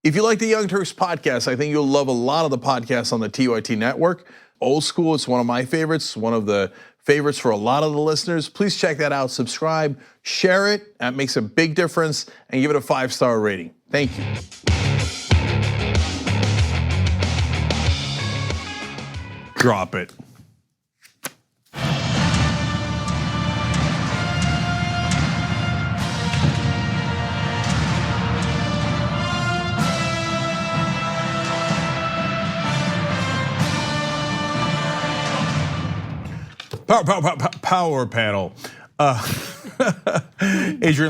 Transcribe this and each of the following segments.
If you like the Young Turks podcast, I think you'll love a lot of the podcasts on the TYT network. Old School, it's one of my favorites, one of the favorites for a lot of the listeners. Please check that out, subscribe, share it. That makes a big difference, and give it a 5-star rating. Thank you. Drop it. Power panel. Adrian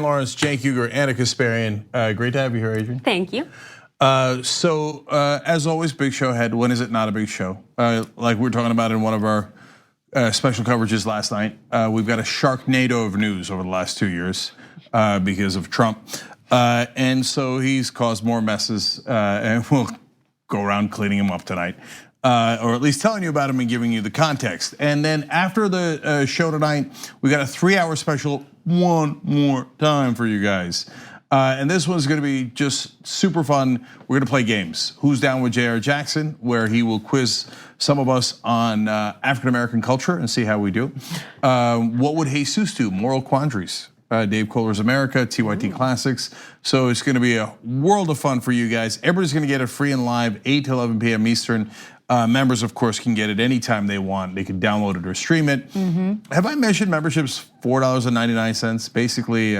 Lawrence, Cenk Uygur, Anna Kasparian. Great to have you here, Adrian. Thank you. So as always, big show ahead. When is it not a big show? Like we were talking about in one of our special coverages last night, we've got a Sharknado of news over the last 2 years because of Trump. And so he's caused more messes, and we'll go around cleaning him up tonight. Or at least telling you about him and giving you the context. And then after the show tonight, we got a 3-hour special one more time for you guys. And this one's gonna be just super fun. We're gonna play games. Who's Down with J.R. Jackson, where he will quiz some of us on African-American culture and see how we do. What would Jesus do? Moral quandaries. Dave Kohler's America, TYT Classics. So it's gonna be a world of fun for you guys. Everybody's gonna get it free and live, 8 to 11 p.m. Eastern. Members, of course, can get it anytime they want. They can download it or stream it. Have I mentioned memberships $4.99? Basically,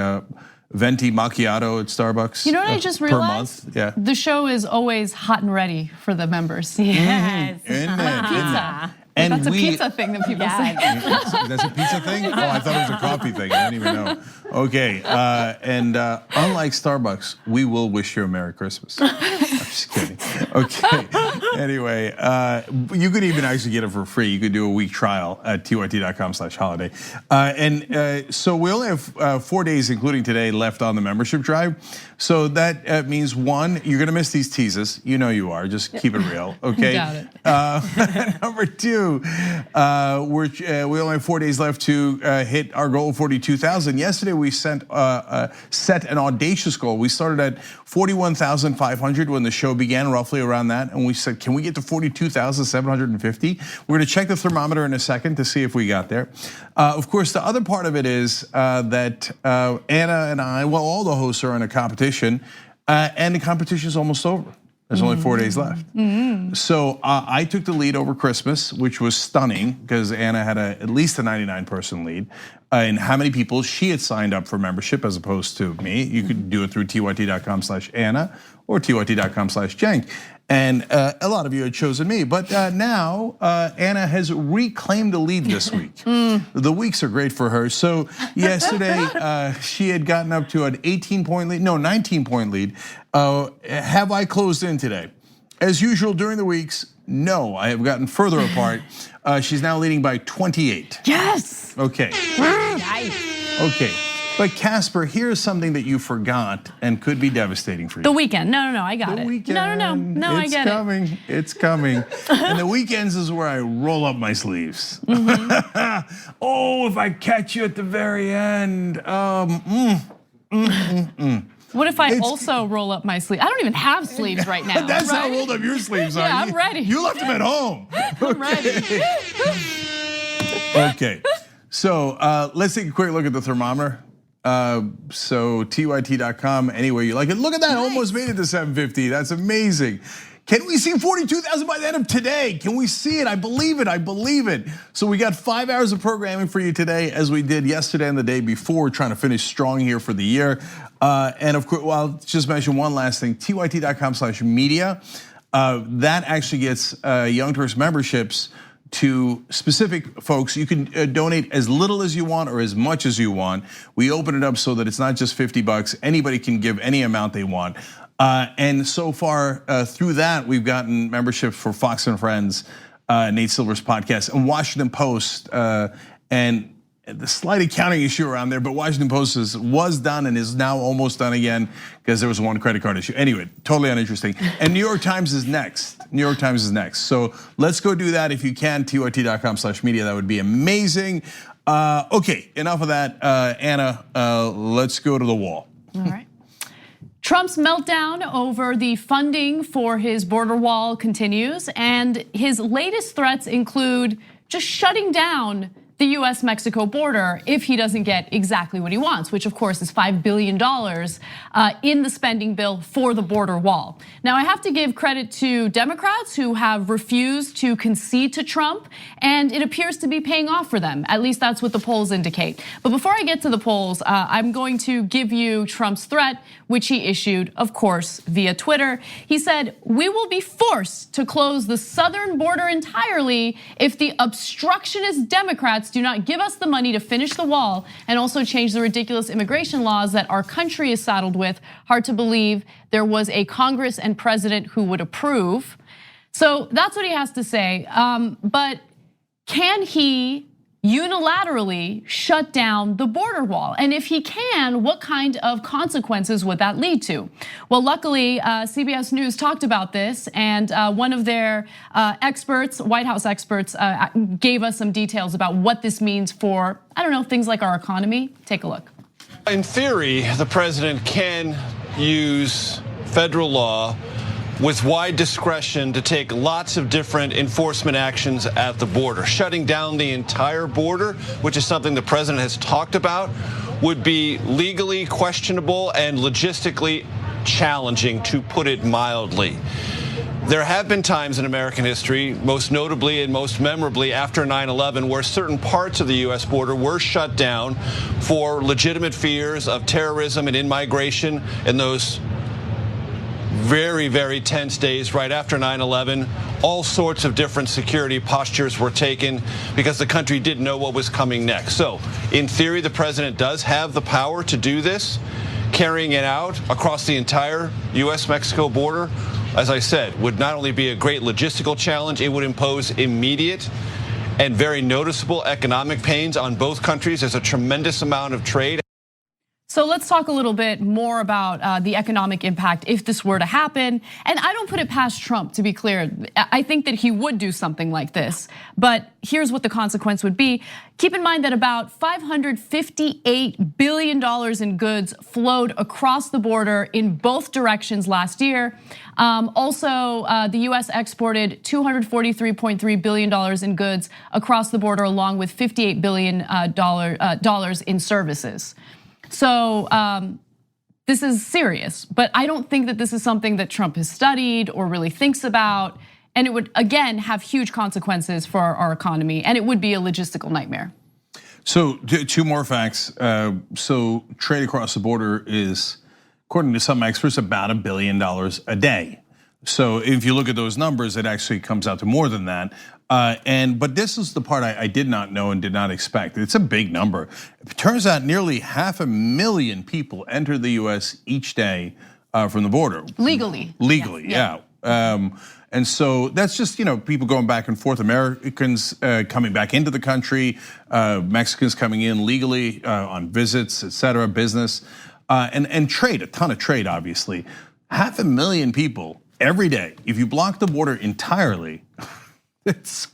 venti macchiato at Starbucks. You know what I just realized? Per month. Yeah. The show is always hot and ready for the members. Yes. Like pizza. And that's a pizza thing that people say. That's a pizza thing? Oh, I thought it was a coffee thing. I didn't even know. Okay, and unlike Starbucks, we will wish you a Merry Christmas. I'm just kidding. Okay, anyway, you could even actually get it for free. You could do a week trial at tyt.com/holiday. And so we only have 4 days, including today, left on the membership drive. So that means one, you're gonna miss these teases. You know you are, just keep it real, okay? Got it. Number two, we only have 4 days left to hit our goal of 42,000. Yesterday we set an audacious goal. We started at 41,500 when the show began, roughly around that, and we said, can we get to 42,750? We're gonna check the thermometer in a second to see if we got there. Of course, the other part of it is that Anna and I, well, all the hosts are in a competition, and the competition is almost over. There's only 4 days left. So I took the lead over Christmas, which was stunning because Anna had at least a 99-person lead in how many people she had signed up for membership as opposed to me. You could do it through tyt.com/Anna or tyt.com/Cenk. And a lot of you had chosen me, but now Anna has reclaimed the lead this week. The weeks are great for her. So yesterday she had gotten up to an 18-point lead, no, 19-point lead. Have I closed in today? As usual during the weeks, no, I have gotten further apart. She's now leading by 28. Yes. Okay. Okay. But Casper, here's something that you forgot and could be devastating for you. The weekend. No, I got it. Weekend. No, I get it. It's coming. And the weekends is where I roll up my sleeves. Oh, if I catch you at the very end. What if I also roll up my sleeve? I don't even have sleeves right now. That's right? how rolled up your sleeves are. Yeah, I'm ready. You left them at home. I'm ready. Okay, so let's take a quick look at the thermometer. So tyt.com, anyway you like it. Look at that, nice. Almost made it to 750. That's amazing. Can we see 42,000 by the end of today? Can we see it? I believe it, I believe it. So we got 5 hours of programming for you today as we did yesterday and the day before. We're trying to finish strong here for the year. And of course, well, I'll just mention one last thing, tyt.com/media. That actually gets Young Turks memberships to specific folks. You can donate as little as you want or as much as you want. We open it up so that it's not just $50. Anybody can give any amount they want. And so far through that, we've gotten memberships for Fox and Friends, Nate Silver's podcast, and Washington Post, and the slight accounting issue around there, but Washington Post was done and is now almost done again because there was one credit card issue. Anyway, totally uninteresting. And New York Times is next. New York Times is next. So let's go do that if you can, tyt.com/media. That would be amazing. Okay, enough of that. Anna, let's go to the wall. All right. Trump's meltdown over the funding for his border wall continues, and his latest threats include just shutting down the US-Mexico border if he doesn't get exactly what he wants, which of course is $5 billion in the spending bill for the border wall. Now, I have to give credit to Democrats who have refused to concede to Trump, and it appears to be paying off for them. At least that's what the polls indicate. But before I get to the polls, I'm going to give you Trump's threat, which he issued, of course, via Twitter. He said, "We will be forced to close the southern border entirely if the obstructionist Democrats do not give us the money to finish the wall and also change the ridiculous immigration laws that our country is saddled with." Hard to believe there was a Congress and president who would approve. So that's what he has to say. But can he unilaterally shut down the border wall? And if he can, what kind of consequences would that lead to? Well, luckily, CBS News talked about this, and one of their experts, White House experts, gave us some details about what this means for, I don't know, things like our economy. Take a look. In theory, the president can use federal law with wide discretion to take lots of different enforcement actions at the border. Shutting down the entire border, which is something the president has talked about, would be legally questionable and logistically challenging, to put it mildly. There have been times in American history, most notably and most memorably after 9/11, where certain parts of the US border were shut down for legitimate fears of terrorism and in-migration in those very, very tense days right after 9/11. All sorts of different security postures were taken because the country didn't know what was coming next. So, in theory, the president does have the power to do this. Carrying it out across the entire US-Mexico border, as I said, would not only be a great logistical challenge, it would impose immediate and very noticeable economic pains on both countries. There's a tremendous amount of trade. So let's talk a little bit more about the economic impact if this were to happen. And I don't put it past Trump, to be clear. I think that he would do something like this. But here's what the consequence would be. Keep in mind that about $558 billion in goods flowed across the border in both directions last year. Also, the US exported $243.3 billion in goods across the border, along with $58 billion in services. So this is serious, but I don't think that this is something that Trump has studied or really thinks about. And it would, again, have huge consequences for our economy, and it would be a logistical nightmare. So two more facts. So trade across the border is, according to some experts, about $1 billion a day. So if you look at those numbers, it actually comes out to more than that. But this is the part I did not know and did not expect. It's a big number. It turns out nearly 500,000 people enter the US each day from the border. Legally. Legally, yeah. And so that's just, people going back and forth, Americans coming back into the country, Mexicans coming in legally on visits, et cetera, business, and trade, a ton of trade, obviously. 500,000 people every day. If you block the border entirely, it's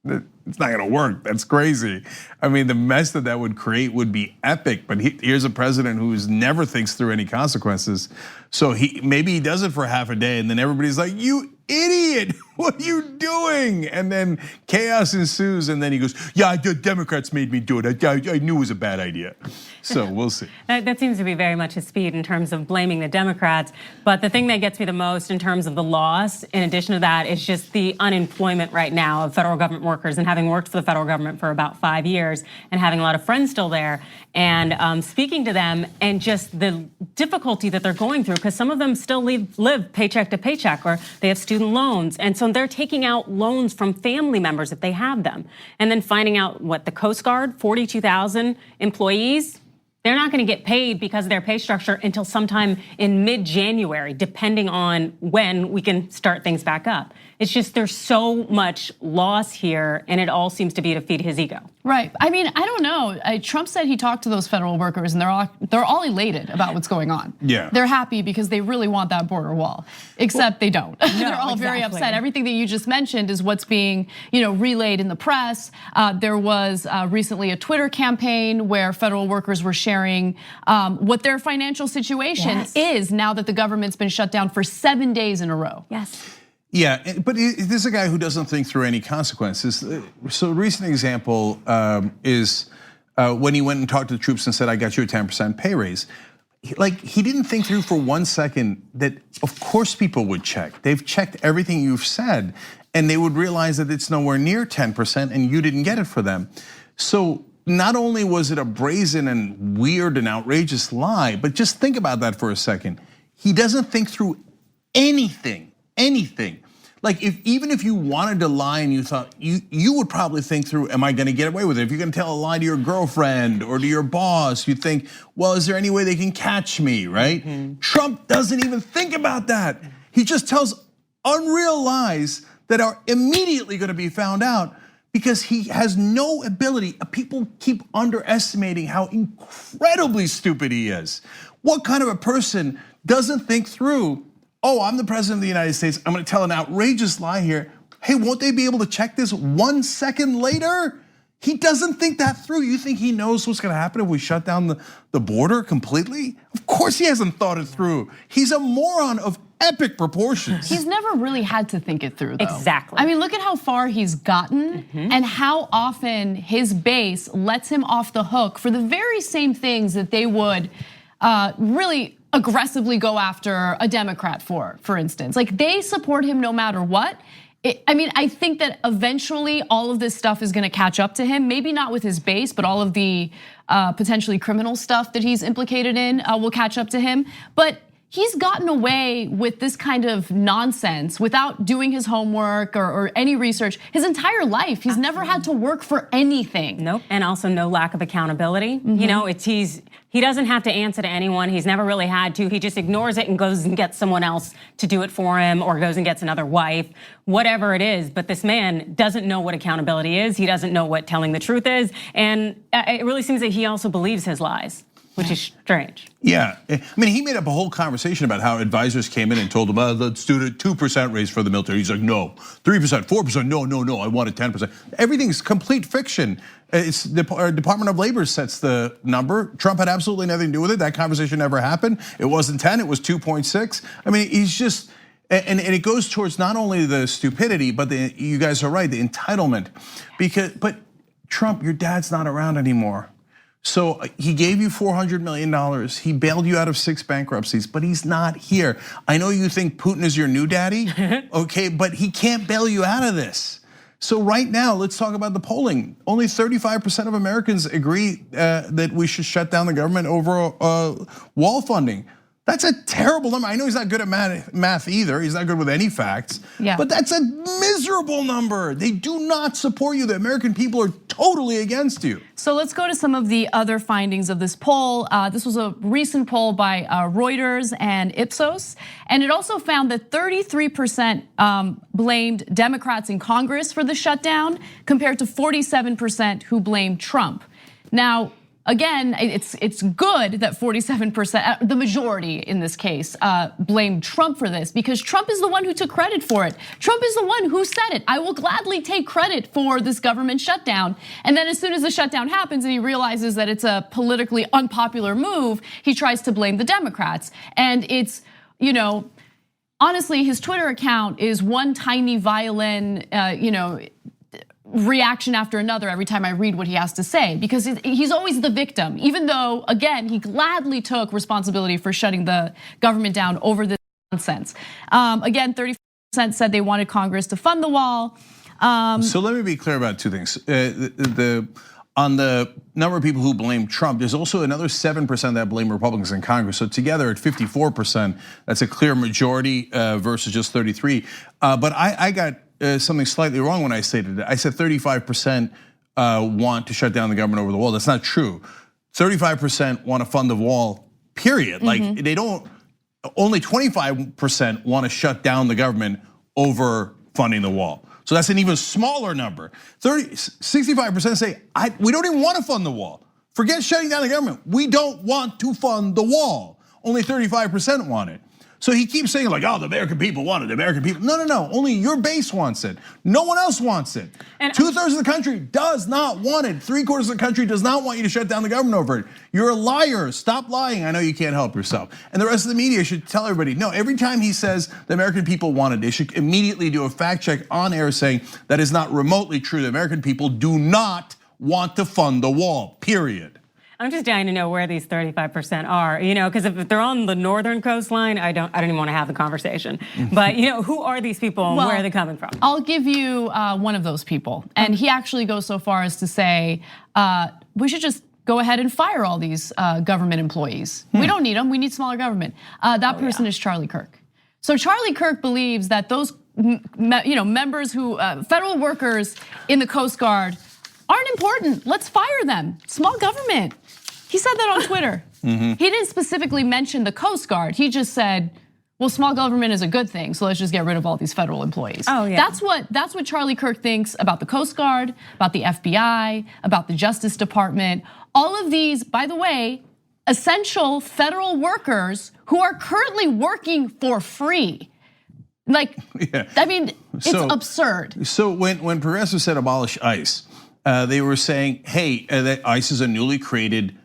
not gonna work. That's crazy. I mean, the mess that would create would be epic, but here's a president who never thinks through any consequences. So maybe he does it for half a day and then everybody's like, "You idiot, what are you doing?" And then chaos ensues, and then he goes, "Yeah, the Democrats made me do it. I knew it was a bad idea." So we'll see. That seems to be very much his speed in terms of blaming the Democrats. But the thing that gets me the most in terms of the loss, in addition to that, is just the unemployment right now of federal government workers. And having worked for the federal government for about 5 years and having a lot of friends still there, and speaking to them, and just the difficulty that they're going through, because some of them still live paycheck to paycheck, or they have student loans. And so they're taking out loans from family members if they have them. And then finding out what the Coast Guard, 42,000 employees, they're not going to get paid because of their pay structure until sometime in mid-January, depending on when we can start things back up. It's just there's so much loss here, and it all seems to be to feed his ego. Right. I mean, I don't know. Trump said he talked to those federal workers, and they're all elated about what's going on. Yeah. They're happy because they really want that border wall, except they don't. No, they're all very exactly. upset. Everything that you just mentioned is what's being, relayed in the press. There was recently a Twitter campaign where federal workers were sharing sharing what their financial situation is now that the government's been shut down for 7 days in a row. Yes. Yeah, but this is a guy who doesn't think through any consequences. So a recent example is when he went and talked to the troops and said, I got you a 10% pay raise. Like, he didn't think through for 1 second that of course people would check. They've checked everything you've said and they would realize that it's nowhere near 10% and you didn't get it for them. So not only was it a brazen and weird and outrageous lie, but just think about that for a second. He doesn't think through anything. Like, even if you wanted to lie and you thought, you would probably think through, am I gonna get away with it? If you're gonna tell a lie to your girlfriend or to your boss, you think, well, is there any way they can catch me, right? Trump doesn't even think about that. He just tells unreal lies that are immediately gonna be found out because he has no ability. People keep underestimating how incredibly stupid he is. What kind of a person doesn't think through, oh, I'm the president of the United States, I'm gonna tell an outrageous lie here. Hey, won't they be able to check this 1 second later? He doesn't think that through. You think he knows what's gonna happen if we shut down the border completely? Of course he hasn't thought it through. He's a moron of epic proportions. He's never really had to think it through, though. Exactly. I mean, look at how far he's gotten and how often his base lets him off the hook for the very same things that they would really aggressively go after a Democrat for instance. Like, they support him no matter what. I mean, I think that eventually all of this stuff is gonna catch up to him. Maybe not with his base, but all of the potentially criminal stuff that he's implicated in will catch up to him. But he's gotten away with this kind of nonsense without doing his homework or any research his entire life. He's never had to work for anything. Nope, and also no lack of accountability. You know, he doesn't have to answer to anyone. He's never really had to. He just ignores it and goes and gets someone else to do it for him, or goes and gets another wife, whatever it is. But this man doesn't know what accountability is. He doesn't know what telling the truth is. And it really seems that he also believes his lies, which is strange. Yeah, I mean, he made up a whole conversation about how advisors came in and told him, let's do a 2% raise for the military. He's like, no, 3%, 4%, no, I wanted 10%. Everything's complete fiction. It's the Department of Labor sets the number. Trump had absolutely nothing to do with it. That conversation never happened. It wasn't 10, it was 2.6. I mean, he's just, and it goes towards not only the stupidity, but you guys are right, the entitlement. But Trump, your dad's not around anymore. So he gave you $400 million. He bailed you out of 6 bankruptcies, but he's not here. I know you think Putin is your new daddy, okay, but he can't bail you out of this. So right now, let's talk about the polling. Only 35% of Americans agree that we should shut down the government over wall funding. That's a terrible number. I know he's not good at math either. He's not good with any facts. Yeah. But that's a miserable number. They do not support you. The American people are totally against you. So let's go to some of the other findings of this poll. This was a recent poll by Reuters and Ipsos. And it also found that 33% blamed Democrats in Congress for the shutdown, compared to 47% who blamed Trump. Now, again, it's good that 47%, the majority in this case, blamed Trump for this, because Trump is the one who took credit for it. Trump is the one who said it. I will gladly take credit for this government shutdown. And then as soon as the shutdown happens and he realizes that it's a politically unpopular move, he tries to blame the Democrats. And it's, honestly, his Twitter account is one tiny violin, reaction after another every time I read what he has to say, because he's always the victim, even though, again, he gladly took responsibility for shutting the government down over this nonsense. Again, 30% said they wanted Congress to fund the wall. So let me be clear about 2 things. On the number of people who blame Trump, there's also another 7% that blame Republicans in Congress. So together at 54%, that's a clear majority versus just 33. But I got something slightly wrong when I stated it. I said 35% want to shut down the government over the wall. That's not true. 35% want to fund the wall, period. Like, they don't, only 25% want to shut down the government over funding the wall. So that's an even smaller number. 65% say, we don't even want to fund the wall. Forget shutting down the government. We don't want to fund the wall. Only 35% want it. So he keeps saying like, oh, the American people want it, the American people. No, only your base wants it. No one else wants it. And 2/3 of the country does not want it. 3/4 of the country does not want you to shut down the government over it. You're a liar, stop lying. I know you can't help yourself. And the rest of the media should tell everybody, no, every time he says the American people want it, they should immediately do a fact check on air saying that is not remotely true. The American people do not want to fund the wall, period. I'm just dying to know where these 35% are, because if they're on the northern coastline, I don't even want to have the conversation. But who are these people and where are they coming from? I'll give you one of those people, and he actually goes so far as to say we should just go ahead and fire all these government employees. We don't need them. We need smaller government. That person is Charlie Kirk. So Charlie Kirk believes that those members who federal workers in the Coast Guard aren't important. Let's fire them. Small government. He said that on Twitter. He didn't specifically mention the Coast Guard. He just said, well, small government is a good thing, so let's just get rid of all these federal employees. Oh, yeah. That's what Charlie Kirk thinks about the Coast Guard, about the FBI, about the Justice Department. All of these, by the way, essential federal workers who are currently working for free. I mean, it's absurd. So when progressives said abolish ICE, they were saying, hey, that ICE is a newly created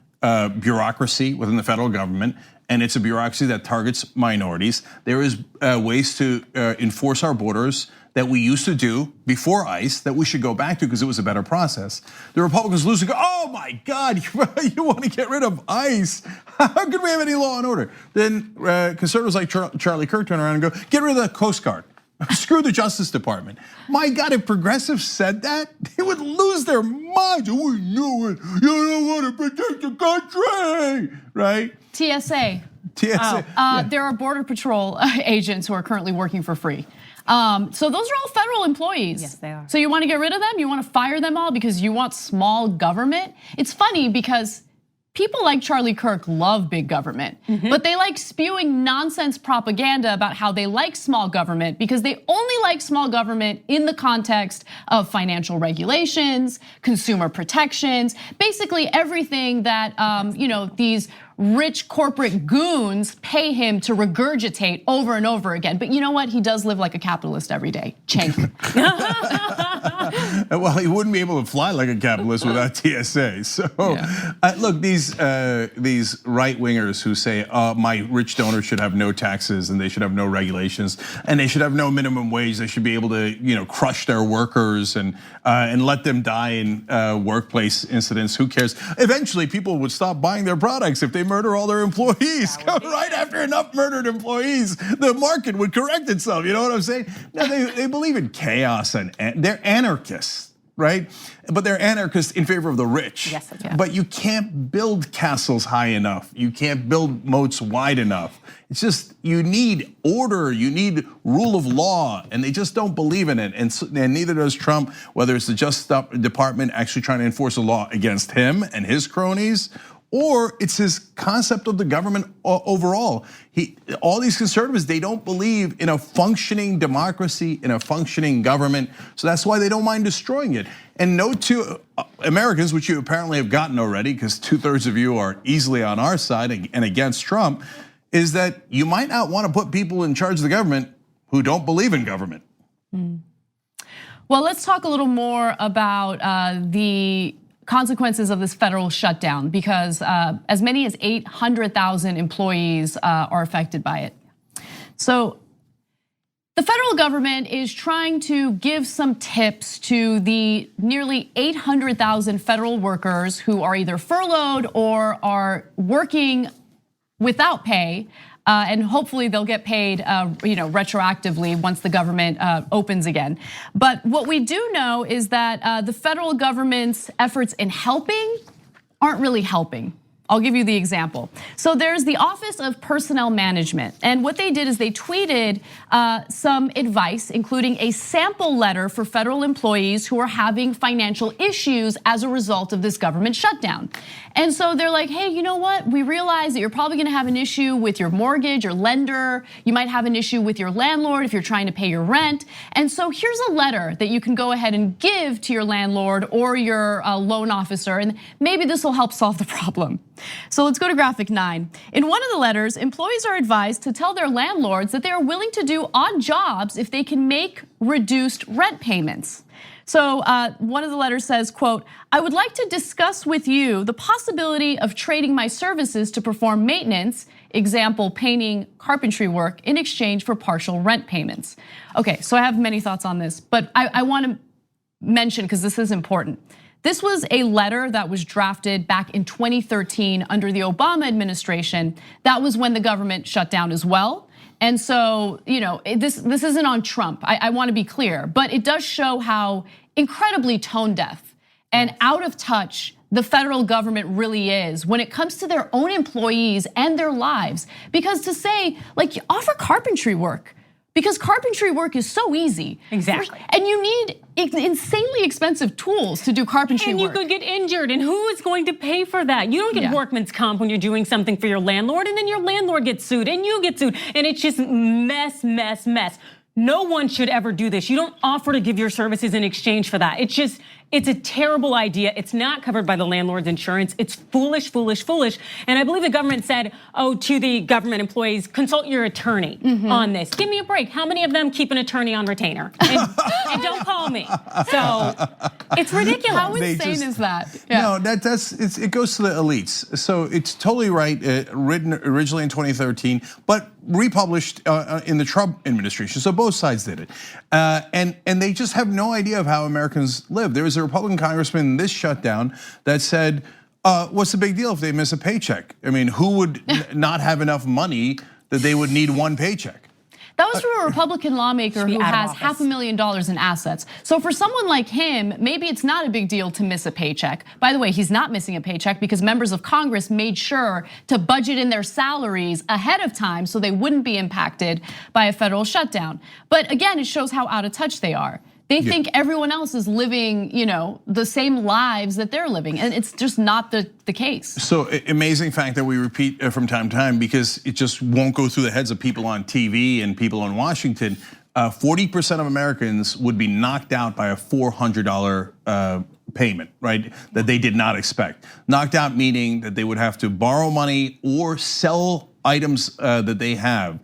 bureaucracy within the federal government, and it's a bureaucracy that targets minorities. There is ways to enforce our borders that we used to do before ICE that we should go back to because it was a better process. The Republicans lose and go, oh my God, you want to get rid of ICE? How could we have any law and order? Then conservatives like Charlie Kirk turn around and go, get rid of the Coast Guard. Screw the Justice Department. My God, if progressives said that, they would lose their minds. We knew it. You don't want to protect the country, right? TSA. There are Border Patrol agents who are currently working for free. So those are all federal employees. Yes, they are. So you want to get rid of them? You want to fire them all because you want small government? It's funny because people like Charlie Kirk love big government, but they like spewing nonsense propaganda about how they like small government because they only like small government in the context of financial regulations, consumer protections, basically everything that these rich corporate goons pay him to regurgitate over and over again. But you know what? He does live like a capitalist every day. Change. Well, he wouldn't be able to fly like a capitalist without TSA. So, look, these right wingers who say my rich donors should have no taxes and they should have no regulations and they should have no minimum wage. They should be able to, crush their workers and let them die in workplace incidents. Who cares? Eventually, people would stop buying their products if they murder all their employees. Right after enough murdered employees, the market would correct itself. You know what I'm saying? No, they believe in chaos and they're anarchists, right? But they're anarchists in favor of the rich. Yes, but you can't build castles high enough. You can't build moats wide enough. It's just, you need order, you need rule of law, and they just don't believe in it. And neither does Trump, whether it's the Justice Department actually trying to enforce a law against him and his cronies, or it's his concept of the government overall. All these conservatives, they don't believe in a functioning democracy, in a functioning government. So that's why they don't mind destroying it. And note to Americans, which you apparently have gotten already, because 2/3 of you are easily on our side and against Trump, is that you might not want to put people in charge of the government who don't believe in government. Well, let's talk a little more about the consequences of this federal shutdown, because as many as 800,000 employees are affected by it. So the federal government is trying to give some tips to the nearly 800,000 federal workers who are either furloughed or are working without pay. And hopefully they'll get paid, retroactively once the government opens again. But what we do know is that the federal government's efforts in helping aren't really helping. I'll give you the example. So there's the Office of Personnel Management, and what they did is they tweeted some advice, including a sample letter for federal employees who are having financial issues as a result of this government shutdown. And so they're like, hey, you know what? We realize that you're probably gonna have an issue with your mortgage, your lender. You might have an issue with your landlord if you're trying to pay your rent. And so here's a letter that you can go ahead and give to your landlord or your loan officer, and maybe this will help solve the problem. So let's go to graphic 9. In one of the letters, employees are advised to tell their landlords that they are willing to do odd jobs if they can make reduced rent payments. So one of the letters says, quote, I would like to discuss with you the possibility of trading my services to perform maintenance, example, painting, carpentry work, in exchange for partial rent payments. Okay, so I have many thoughts on this, but I want to mention, because this is important. This was a letter that was drafted back in 2013 under the Obama administration. That was when the government shut down as well. And so, this isn't on Trump. I want to be clear, but it does show how incredibly tone deaf and out of touch the federal government really is when it comes to their own employees and their lives. Because to say, like, offer carpentry work, because carpentry work is so easy. Exactly. And you need insanely expensive tools to do carpentry work. And you could get injured, and who is going to pay for that? You don't get workman's comp when you're doing something for your landlord, and then your landlord gets sued, and you get sued, and it's just mess, mess, mess. No one should ever do this. You don't offer to give your services in exchange for that. It's a terrible idea. It's not covered by the landlord's insurance. It's foolish, foolish, foolish. And I believe the government said, to the government employees, consult your attorney on this. Give me a break. How many of them keep an attorney on retainer? And don't call me. So it's ridiculous. How insane is that? No, it goes to the elites. So it's totally right, written originally in 2013, but republished in the Trump administration. So both sides did it. And they just have no idea of how Americans live. There was a Republican congressman in this shutdown that said, what's the big deal if they miss a paycheck? I mean, who would not have enough money that they would need one paycheck? That was from a Republican lawmaker who has $500,000 in assets. So for someone like him, maybe it's not a big deal to miss a paycheck. By the way, he's not missing a paycheck because members of Congress made sure to budget in their salaries ahead of time so they wouldn't be impacted by a federal shutdown. But again, it shows how out of touch they are. They think everyone else is living, the same lives that they're living, and it's just not the case. So amazing fact that we repeat from time to time because it just won't go through the heads of people on TV and people in Washington. 40% of Americans would be knocked out by a $400 payment, right? That they did not expect. Knocked out meaning that they would have to borrow money or sell items that they have,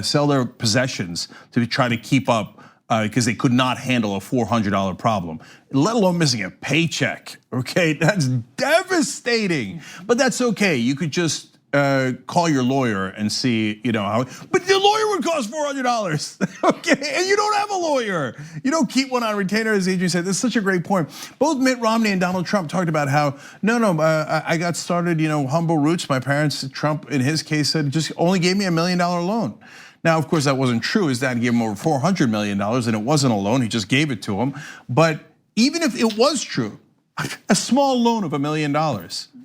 sell their possessions to try to keep up. Because they could not handle a $400 problem, let alone missing a paycheck, okay? That's devastating, but that's okay. You could just call your lawyer and see, how, but the lawyer would cost $400, okay? And you don't have a lawyer. You don't keep one on retainer, as Adrian said. That's such a great point. Both Mitt Romney and Donald Trump talked about how, I got started, humble roots. My parents, Trump in his case said, just only gave me $1 million loan. Now, of course, that wasn't true. His dad gave him over $400 million, and it wasn't a loan. He just gave it to him. But even if it was true, a small loan of $1 million,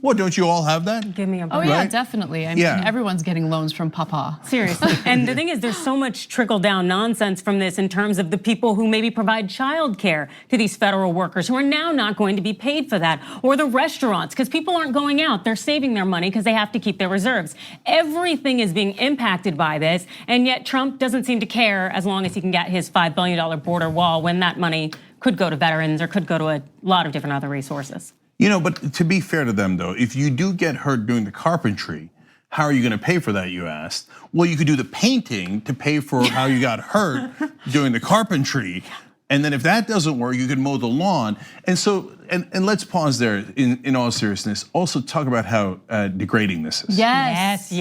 well, don't you all have that? Give me a break. Oh yeah, definitely. I mean, everyone's getting loans from Papa. Seriously. And the thing is, there's so much trickle-down nonsense from this in terms of the people who maybe provide childcare to these federal workers who are now not going to be paid for that, or the restaurants, because people aren't going out. They're saving their money because they have to keep their reserves. Everything is being impacted by this, and yet Trump doesn't seem to care as long as he can get his $5 billion border wall when that money could go to veterans or could go to a lot of different other resources. But to be fair to them though, if you do get hurt doing the carpentry, how are you gonna pay for that, you asked? Well, you could do the painting to pay for how you got hurt doing the carpentry. And then if that doesn't work, you can mow the lawn. And so, and let's pause there in all seriousness. Also talk about how degrading this is. Yes.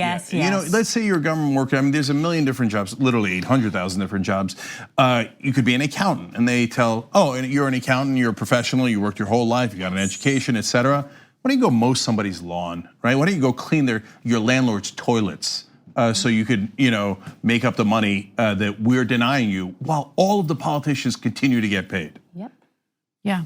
Let's say you're a government worker. I mean, there's a million different jobs, literally 800,000 different jobs. You could be an accountant, and they tell, and you're an accountant, you're a professional, you worked your whole life, you got an education, etc. Why don't you go mow somebody's lawn, right? Why don't you go clean your landlord's toilets? So you could, make up the money that we're denying you, while all of the politicians continue to get paid. Yep. Yeah.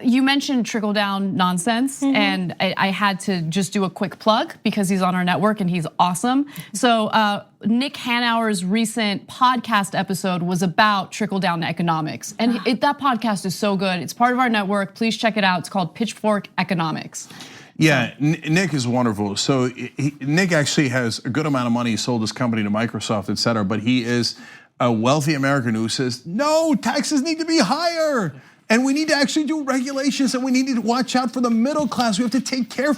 You mentioned trickle down nonsense, and I had to just do a quick plug because he's on our network and he's awesome. So Nick Hanauer's recent podcast episode was about trickle down economics, and that podcast is so good. It's part of our network. Please check it out. It's called Pitchfork Economics. Yeah, Nick is wonderful. So Nick actually has a good amount of money. He sold his company to Microsoft, et cetera. But he is a wealthy American who says, no, taxes need to be higher. And we need to actually do regulations, and we need to watch out for the middle class. We have to take care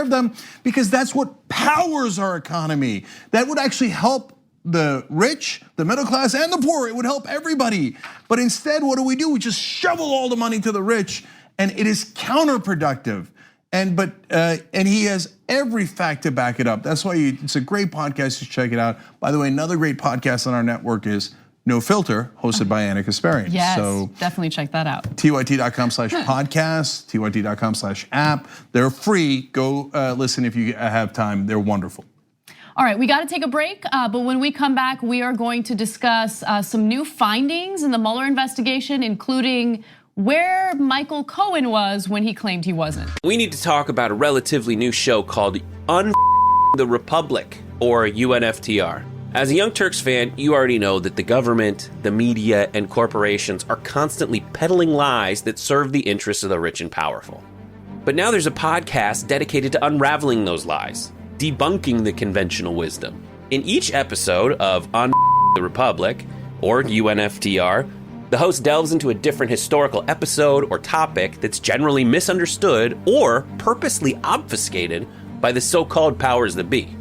of them, because that's what powers our economy. That would actually help the rich, the middle class, and the poor. It would help everybody. But instead, what do? We just shovel all the money to the rich, and it is counterproductive. And he has every fact to back it up. That's why it's a great podcast. Just check it out. By the way, another great podcast on our network is No Filter, hosted by Anna Kasparian. Yes, so definitely check that out. tyt.com/podcast, tyt.com/app. They're free. Go listen if you have time. They're wonderful. All right, we got to take a break, but when we come back, we are going to discuss some new findings in the Mueller investigation, including where Michael Cohen was when he claimed he wasn't. We need to talk about a relatively new show called the Republic, or UNFTR. As a Young Turks fan, you already know that the government, the media, and corporations are constantly peddling lies that serve the interests of the rich and powerful. But now there's a podcast dedicated to unraveling those lies, debunking the conventional wisdom. In each episode of the Republic, or UNFTR, the host delves into a different historical episode or topic that's generally misunderstood or purposely obfuscated by the so-called powers that be,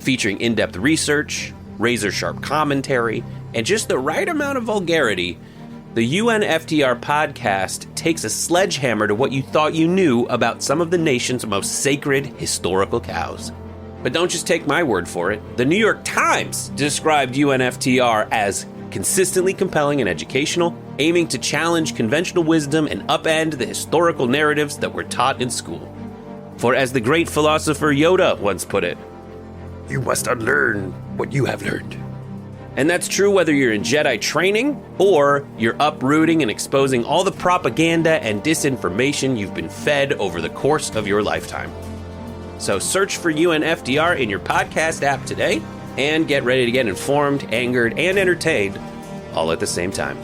featuring in-depth research, razor-sharp commentary, and just the right amount of vulgarity. The UNFTR podcast takes a sledgehammer to what you thought you knew about some of the nation's most sacred historical cows. But don't just take my word for it. The New York Times described UNFTR as consistently compelling and educational, aiming to challenge conventional wisdom and upend the historical narratives that were taught in school. For as the great philosopher Yoda once put it, "You must unlearn what you have learned." And that's true whether you're in Jedi training or you're uprooting and exposing all the propaganda and disinformation you've been fed over the course of your lifetime. So search for UNFTR in your podcast app today and get ready to get informed, angered, and entertained all at the same time.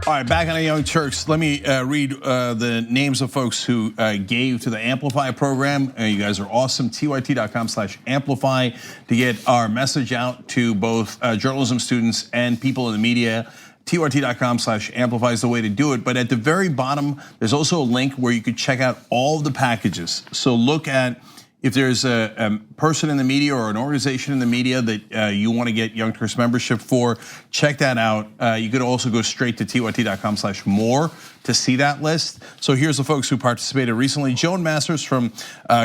All right, back on the Young Turks. Let me read the names of folks who gave to the Amplify program. You guys are awesome. tyt.com/amplify to get our message out to both journalism students and people in the media. tyt.com/amplify is the way to do it. But at the very bottom, there's also a link where you could check out all of the packages. So look at if there's a person in the media or an organization in the media that you want to get Young Turks membership for, check that out. You could also go straight to tyt.com/more to see that list. So here's the folks who participated recently. Joan Masters from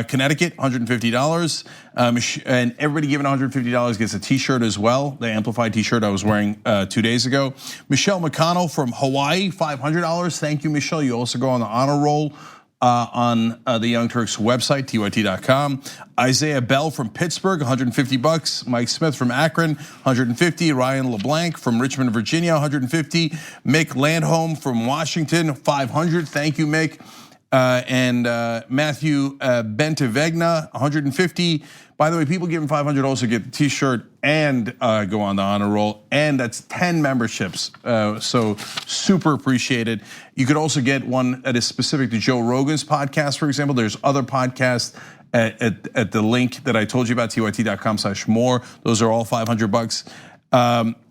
Connecticut, $150. And everybody giving $150 gets a t-shirt as well. The Amplified t-shirt I was wearing 2 days ago. Michelle McConnell from Hawaii, $500. Thank you, Michelle. You also go on the honor roll on the Young Turks website, tyt.com. Isaiah Bell from Pittsburgh, $150. Mike Smith from Akron, $150. Ryan LeBlanc from Richmond, Virginia, $150. Mick Landholm from Washington, $500. Thank you, Mick. And Matthew Bentavegna, $150. By the way, people giving $500 also get the t-shirt and go on the honor roll, and that's 10 memberships. So super appreciated. You could also get one that is specific to Joe Rogan's podcast, for example. There's other podcasts at the link that I told you about, tyt.com/more. Those are all $500.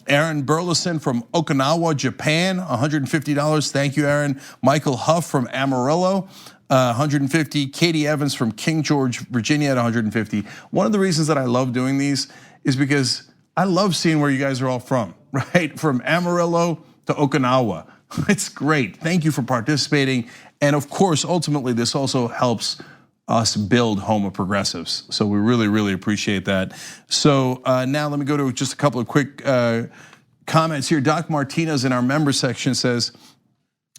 Aaron Burleson from Okinawa, Japan, $150. Thank you, Aaron. Michael Huff from Amarillo, $150. Katie Evans from King George, Virginia at $150. One of the reasons that I love doing these is because I love seeing where you guys are all from, right? From Amarillo to Okinawa. It's great. Thank you for participating. And of course, ultimately, this also helps us build Home of Progressives. So we really, really appreciate that. So now let me go to just a couple of quick comments here. Doc Martinez in our member section says,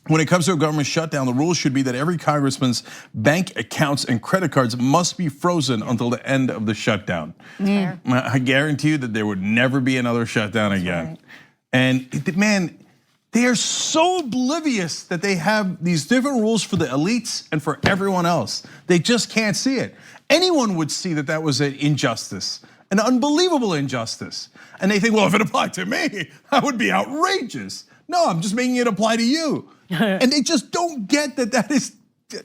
when it comes to a government shutdown, the rule should be that every congressman's bank accounts and credit cards must be frozen until the end of the shutdown. I guarantee you that there would never be another shutdown again. Right. And man, they are so oblivious that they have these different rules for the elites and for everyone else. They just can't see it. Anyone would see that that was an injustice, an unbelievable injustice. And they think, well, if it applied to me, that would be outrageous. No, I'm just making it apply to you. And they just don't get that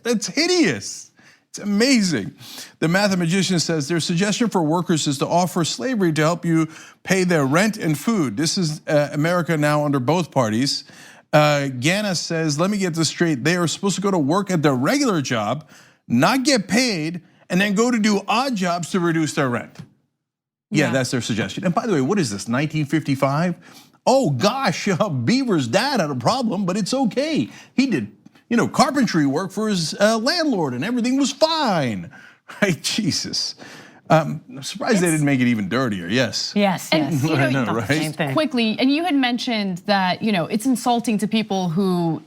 that's hideous. It's amazing. The mathematician says their suggestion for workers is to offer slavery to help you pay their rent and food. This is America now under both parties. Gana says, let me get this straight. They are supposed to go to work at their regular job, not get paid, and then go to do odd jobs to reduce their rent. Yeah, that's their suggestion. And by the way, what is this, 1955? Oh gosh, Beaver's dad had a problem, but it's okay. He did, carpentry work for his landlord and everything was fine. Right, Jesus. I'm surprised they didn't make it even dirtier, yes. Yes, yes. I know, right? Quickly, and you had mentioned that it's insulting to people who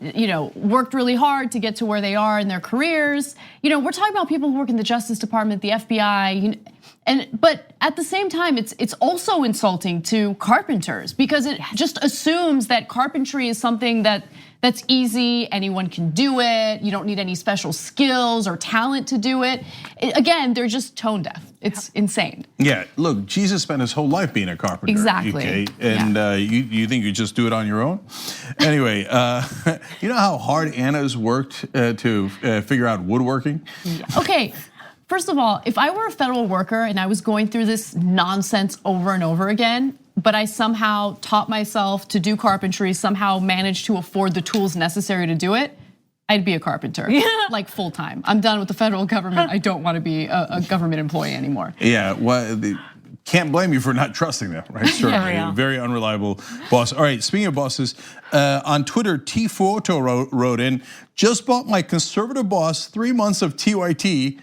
worked really hard to get to where they are in their careers. We're talking about people who work in the Justice Department, the FBI, but at the same time, it's also insulting to carpenters because it just assumes that carpentry is something that's easy, anyone can do it. You don't need any special skills or talent to do it. Again, they're just tone deaf. It's insane. Yeah, look, Jesus spent his whole life being a carpenter. Exactly. Okay? And you think you just do it on your own? Anyway, you know how hard Anna's worked to figure out woodworking? Okay. First of all, if I were a federal worker and I was going through this nonsense over and over again, but I somehow taught myself to do carpentry, somehow managed to afford the tools necessary to do it, I'd be a carpenter, like full time. I'm done with the federal government. I don't want to be a government employee anymore. Yeah, well, can't blame you for not trusting them, right? Certainly, very unreliable boss. All right, speaking of bosses, on Twitter, T Photo wrote in, just bought my conservative boss 3 months of TYT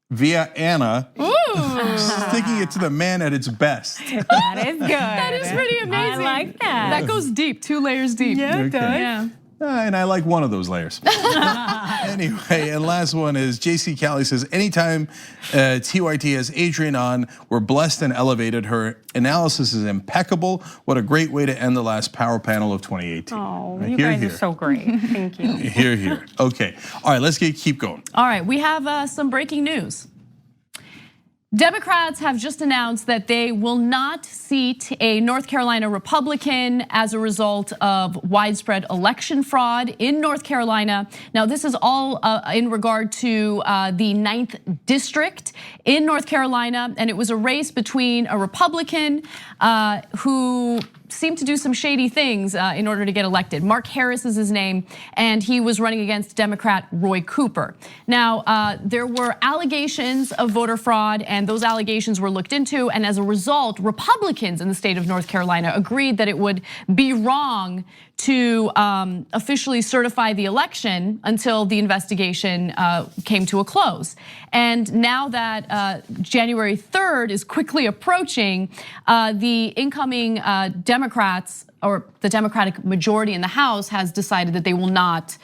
via Anna, sticking it to the man at its best. That is good. That is pretty amazing. I like that. That goes deep, 2 layers deep. Yeah, it does. Yeah. And I like one of those layers. Anyway, and last one is JC Cali says, anytime TYT has Adrian on, we're blessed and elevated. Her analysis is impeccable. What a great way to end the last power panel of 2018. Oh, you guys are so great. Thank you. Here. Okay, all right, let's keep going. All right, we have some breaking news. Democrats have just announced that they will not seat a North Carolina Republican as a result of widespread election fraud in North Carolina. Now, this is all in regard to the 9th district in North Carolina, and it was a race between a Republican who seemed to do some shady things in order to get elected. Mark Harris is his name, and he was running against Democrat Roy Cooper. Now, there were allegations of voter fraud, and those allegations were looked into, and as a result, Republicans in the state of North Carolina agreed that it would be wrong to officially certify the election until the investigation came to a close. And now that January 3rd is quickly approaching, the incoming Democrats, or the Democratic majority in the House, has decided that they will not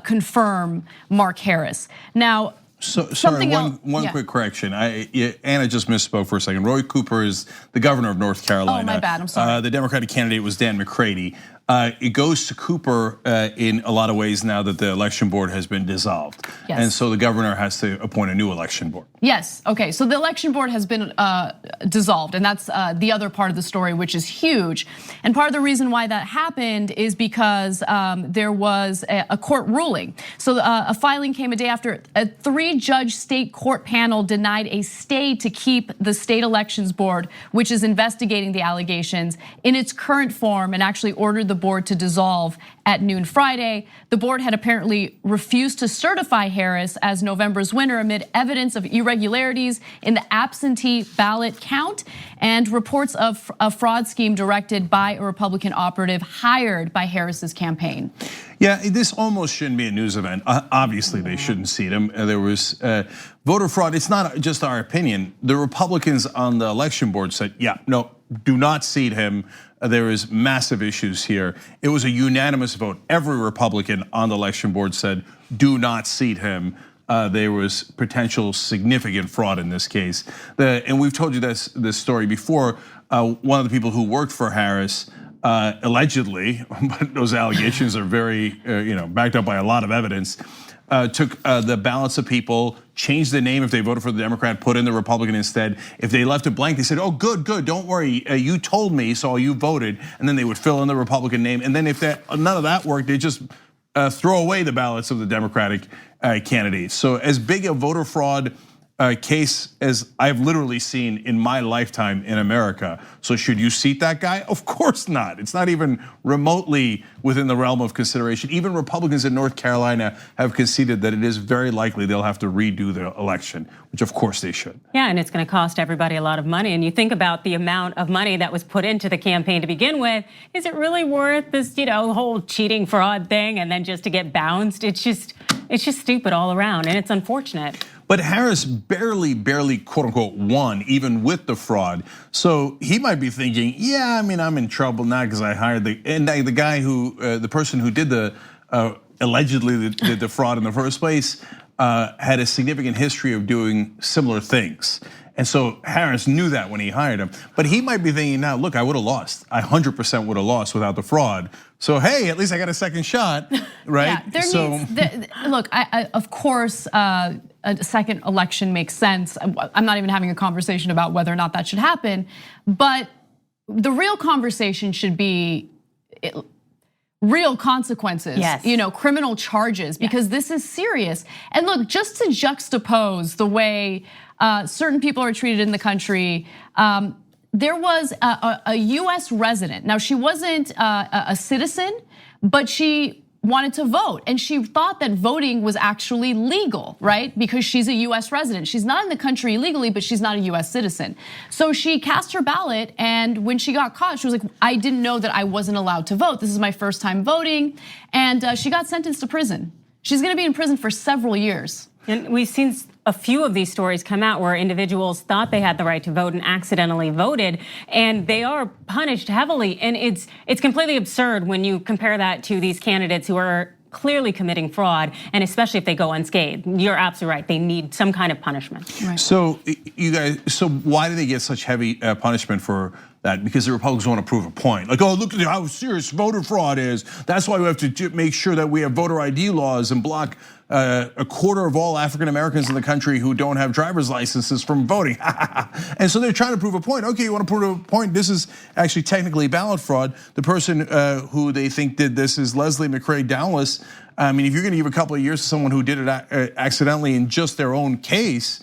confirm Mark Harris. Now, sorry, one quick correction. Anna just misspoke for a second. Roy Cooper is the governor of North Carolina. Oh, my bad, I'm sorry. The Democratic candidate was Dan McCready. It goes to Cooper in a lot of ways now that the election board has been dissolved. Yes. And so the governor has to appoint a new election board. Yes, okay, so the election board has been dissolved, and that's the other part of the story, which is huge. And part of the reason why that happened is because there was a court ruling. So a filing came a day after a 3-judge state court panel denied a stay to keep the state elections board, which is investigating the allegations, in its current form, and actually ordered the board to dissolve at noon Friday. The board had apparently refused to certify Harris as November's winner amid evidence of irregularities in the absentee ballot count and reports of a fraud scheme directed by a Republican operative hired by Harris's campaign. Yeah, this almost shouldn't be a news event. Obviously, they shouldn't seat him. There was voter fraud. It's not just our opinion. The Republicans on the election board said, yeah, no, do not seat him. There is massive issues here. It was a unanimous vote. Every Republican on the election board said, do not seat him. There was potential significant fraud in this case. And we've told you this story before. One of the people who worked for Harris, allegedly, but those allegations are very, backed up by a lot of evidence, took the ballots of people, changed the name if they voted for the Democrat, put in the Republican instead. If they left it blank, they said, oh, good, don't worry, you told me, so you voted. And then they would fill in the Republican name. And then if none of that worked, they just throw away the ballots of the Democratic candidates. So as big a voter fraud case as I've literally seen in my lifetime in America. So should you seat that guy? Of course not. It's not even remotely within the realm of consideration. Even Republicans in North Carolina have conceded that it is very likely they'll have to redo the election, which of course they should. Yeah, and it's going to cost everybody a lot of money. And you think about the amount of money that was put into the campaign to begin with. Is it really worth this, whole cheating fraud thing and then just to get bounced? It's just stupid all around, and it's unfortunate. But Harris barely, quote unquote, won even with the fraud. So he might be thinking, yeah, I mean, I'm in trouble now because I hired the guy who, the person who did the, allegedly did the fraud in the first place, had a significant history of doing similar things. And so Harris knew that when he hired him. But he might be thinking now, look, I would have lost. I 100% would have lost without the fraud. So hey, at least I got a second shot, right? Yeah, look, of course, a second election makes sense. I'm not even having a conversation about whether or not that should happen. But the real conversation should be real consequences, yes. Criminal charges, because this is serious. And look, just to juxtapose the way certain people are treated in the country, there was a US resident. Now, she wasn't a citizen, but she wanted to vote. And she thought that voting was actually legal, right? Because she's a US resident. She's not in the country illegally, but she's not a US citizen. So she cast her ballot, and when she got caught, she was like, I didn't know that I wasn't allowed to vote. This is my first time voting. And she got sentenced to prison. She's gonna be in prison for several years. And we've seen a few of these stories come out where individuals thought they had the right to vote and accidentally voted, and they are punished heavily. And it's completely absurd when you compare that to these candidates who are clearly committing fraud, and especially if they go unscathed. You're absolutely right. They need some kind of punishment. Right. So you guys, why do they get such heavy punishment for that? Because the Republicans want to prove a point. Like, oh, look at how serious voter fraud is. That's why we have to make sure that we have voter ID laws and block a quarter of all African Americans in the country who don't have driver's licenses from voting. And so they're trying to prove a point. Okay, you want to prove a point? This is actually technically ballot fraud. The person who they think did this is Leslie McCrae Dowless. I mean, if you're going to give a couple of years to someone who did it accidentally in just their own case,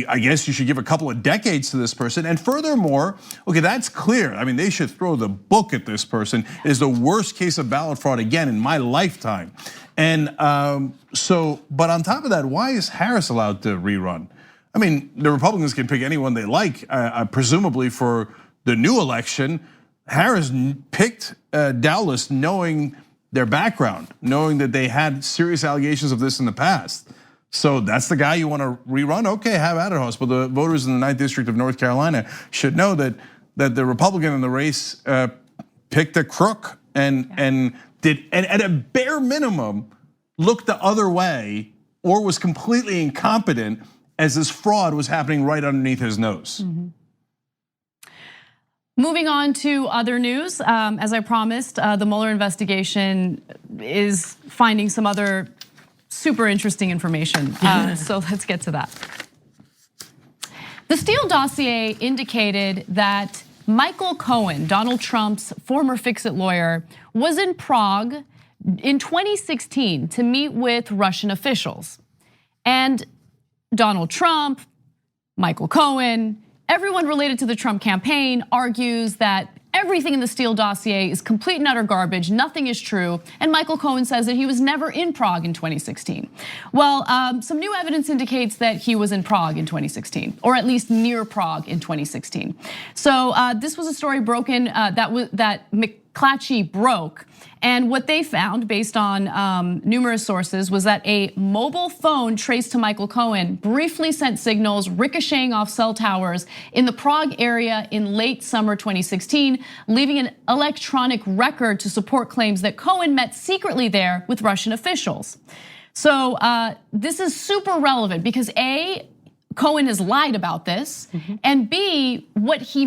I guess you should give a couple of decades to this person. And furthermore, okay, that's clear. I mean, they should throw the book at this person. It is the worst case of ballot fraud again in my lifetime. And but on top of that, why is Harris allowed to rerun? I mean, the Republicans can pick anyone they like, presumably for the new election. Harris picked Dowless knowing their background, knowing that they had serious allegations of this in the past. So that's the guy you want to rerun? Okay, have at it, host. But the voters in the 9th District of North Carolina should know that the Republican in the race picked a crook and at a bare minimum looked the other way or was completely incompetent as this fraud was happening right underneath his nose. Mm-hmm. Moving on to other news, as I promised, the Mueller investigation is finding some other super interesting information. So let's get to that. The Steele dossier indicated that Michael Cohen, Donald Trump's former fix-it lawyer, was in Prague in 2016 to meet with Russian officials. And Donald Trump, Michael Cohen, everyone related to the Trump campaign argues that everything in the Steele dossier is complete and utter garbage, nothing is true, and Michael Cohen says that he was never in Prague in 2016. Well, some new evidence indicates that he was in Prague in 2016, or at least near Prague in 2016. So this was a story broken that McClatchy broke, and what they found, based on numerous sources, was that a mobile phone traced to Michael Cohen briefly sent signals ricocheting off cell towers in the Prague area in late summer 2016, leaving an electronic record to support claims that Cohen met secretly there with Russian officials. So this is super relevant because A, Cohen has lied about this, and B, what he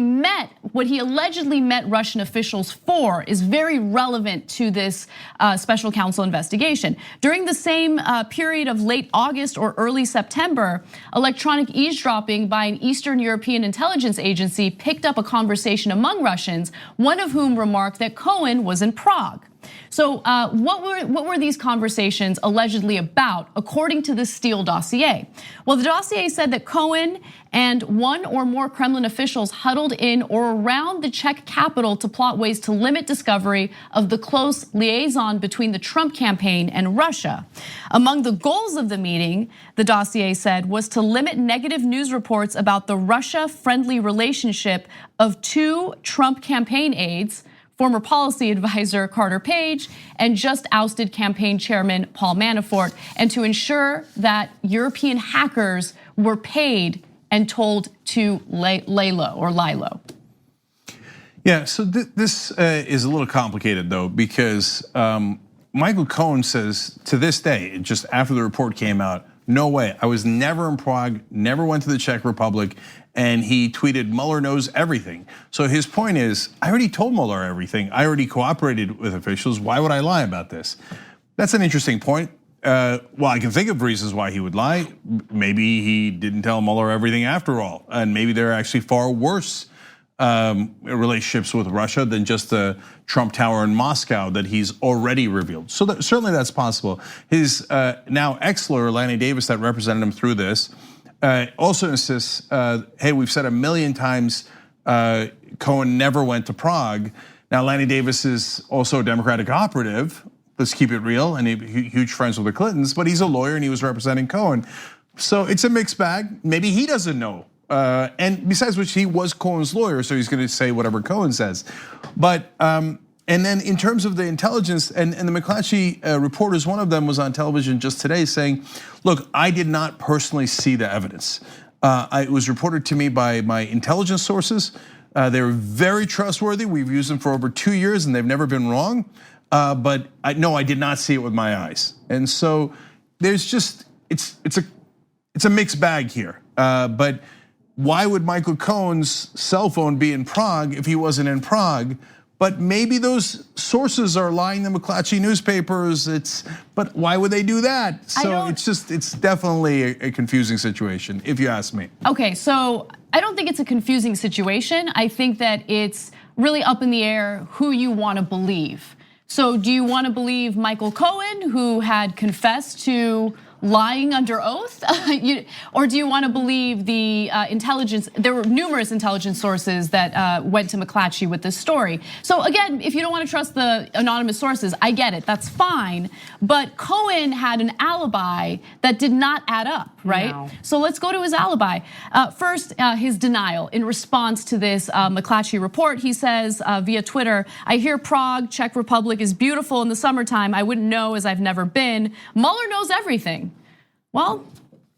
allegedly met Russian officials for is very relevant to this special counsel investigation. During the same period of late August or early September, electronic eavesdropping by an Eastern European intelligence agency picked up a conversation among Russians, one of whom remarked that Cohen was in Prague. So what were these conversations allegedly about, according to the Steele dossier? Well, the dossier said that Cohen and one or more Kremlin officials huddled in or around the Czech capital to plot ways to limit discovery of the close liaison between the Trump campaign and Russia. Among the goals of the meeting, the dossier said, was to limit negative news reports about the Russia-friendly relationship of two Trump campaign aides, former policy advisor Carter Page, and just ousted campaign chairman Paul Manafort, and to ensure that European hackers were paid and told to lay low or lie low. Yeah, so this is a little complicated though, because Michael Cohen says to this day, just after the report came out, no way, I was never in Prague, never went to the Czech Republic, and he tweeted, Mueller knows everything. So his point is, I already told Mueller everything. I already cooperated with officials. Why would I lie about this? That's an interesting point. Well, I can think of reasons why he would lie. Maybe he didn't tell Mueller everything after all, and maybe there are actually far worse relationships with Russia than just the Trump Tower in Moscow that he's already revealed. So certainly that's possible. His now ex-lawyer, Lanny Davis, that represented him through this, also insists, hey, we've said 1 million times Cohen never went to Prague. Now, Lanny Davis is also a Democratic operative. Let's keep it real, and huge friends with the Clintons, but he's a lawyer and he was representing Cohen. So it's a mixed bag. Maybe he doesn't know. And besides which, he was Cohen's lawyer, so he's gonna say whatever Cohen says. But, and then in terms of the intelligence, and the McClatchy reporters, one of them was on television just today saying, look, I did not personally see the evidence. It was reported to me by my intelligence sources. They're very trustworthy. We've used them for over 2 years and they've never been wrong. But no, I did not see it with my eyes. And so there's just, it's a mixed bag here. But why would Michael Cohen's cell phone be in Prague if he wasn't in Prague? But maybe those sources are lying to McClatchy newspapers. But why would they do that? So it's definitely a confusing situation, if you ask me. Okay, so I don't think it's a confusing situation. I think that it's really up in the air who you want to believe. So do you want to believe Michael Cohen, who had confessed to lying under oath? Or do you want to believe the intelligence? There were numerous intelligence sources that went to McClatchy with this story. So again, if you don't want to trust the anonymous sources, I get it, that's fine. But Cohen had an alibi that did not add up, right? No. So let's go to his alibi. First, his denial in response to this McClatchy report. He says via Twitter, I hear Prague, Czech Republic is beautiful in the summertime. I wouldn't know as I've never been. Mueller knows everything. Well,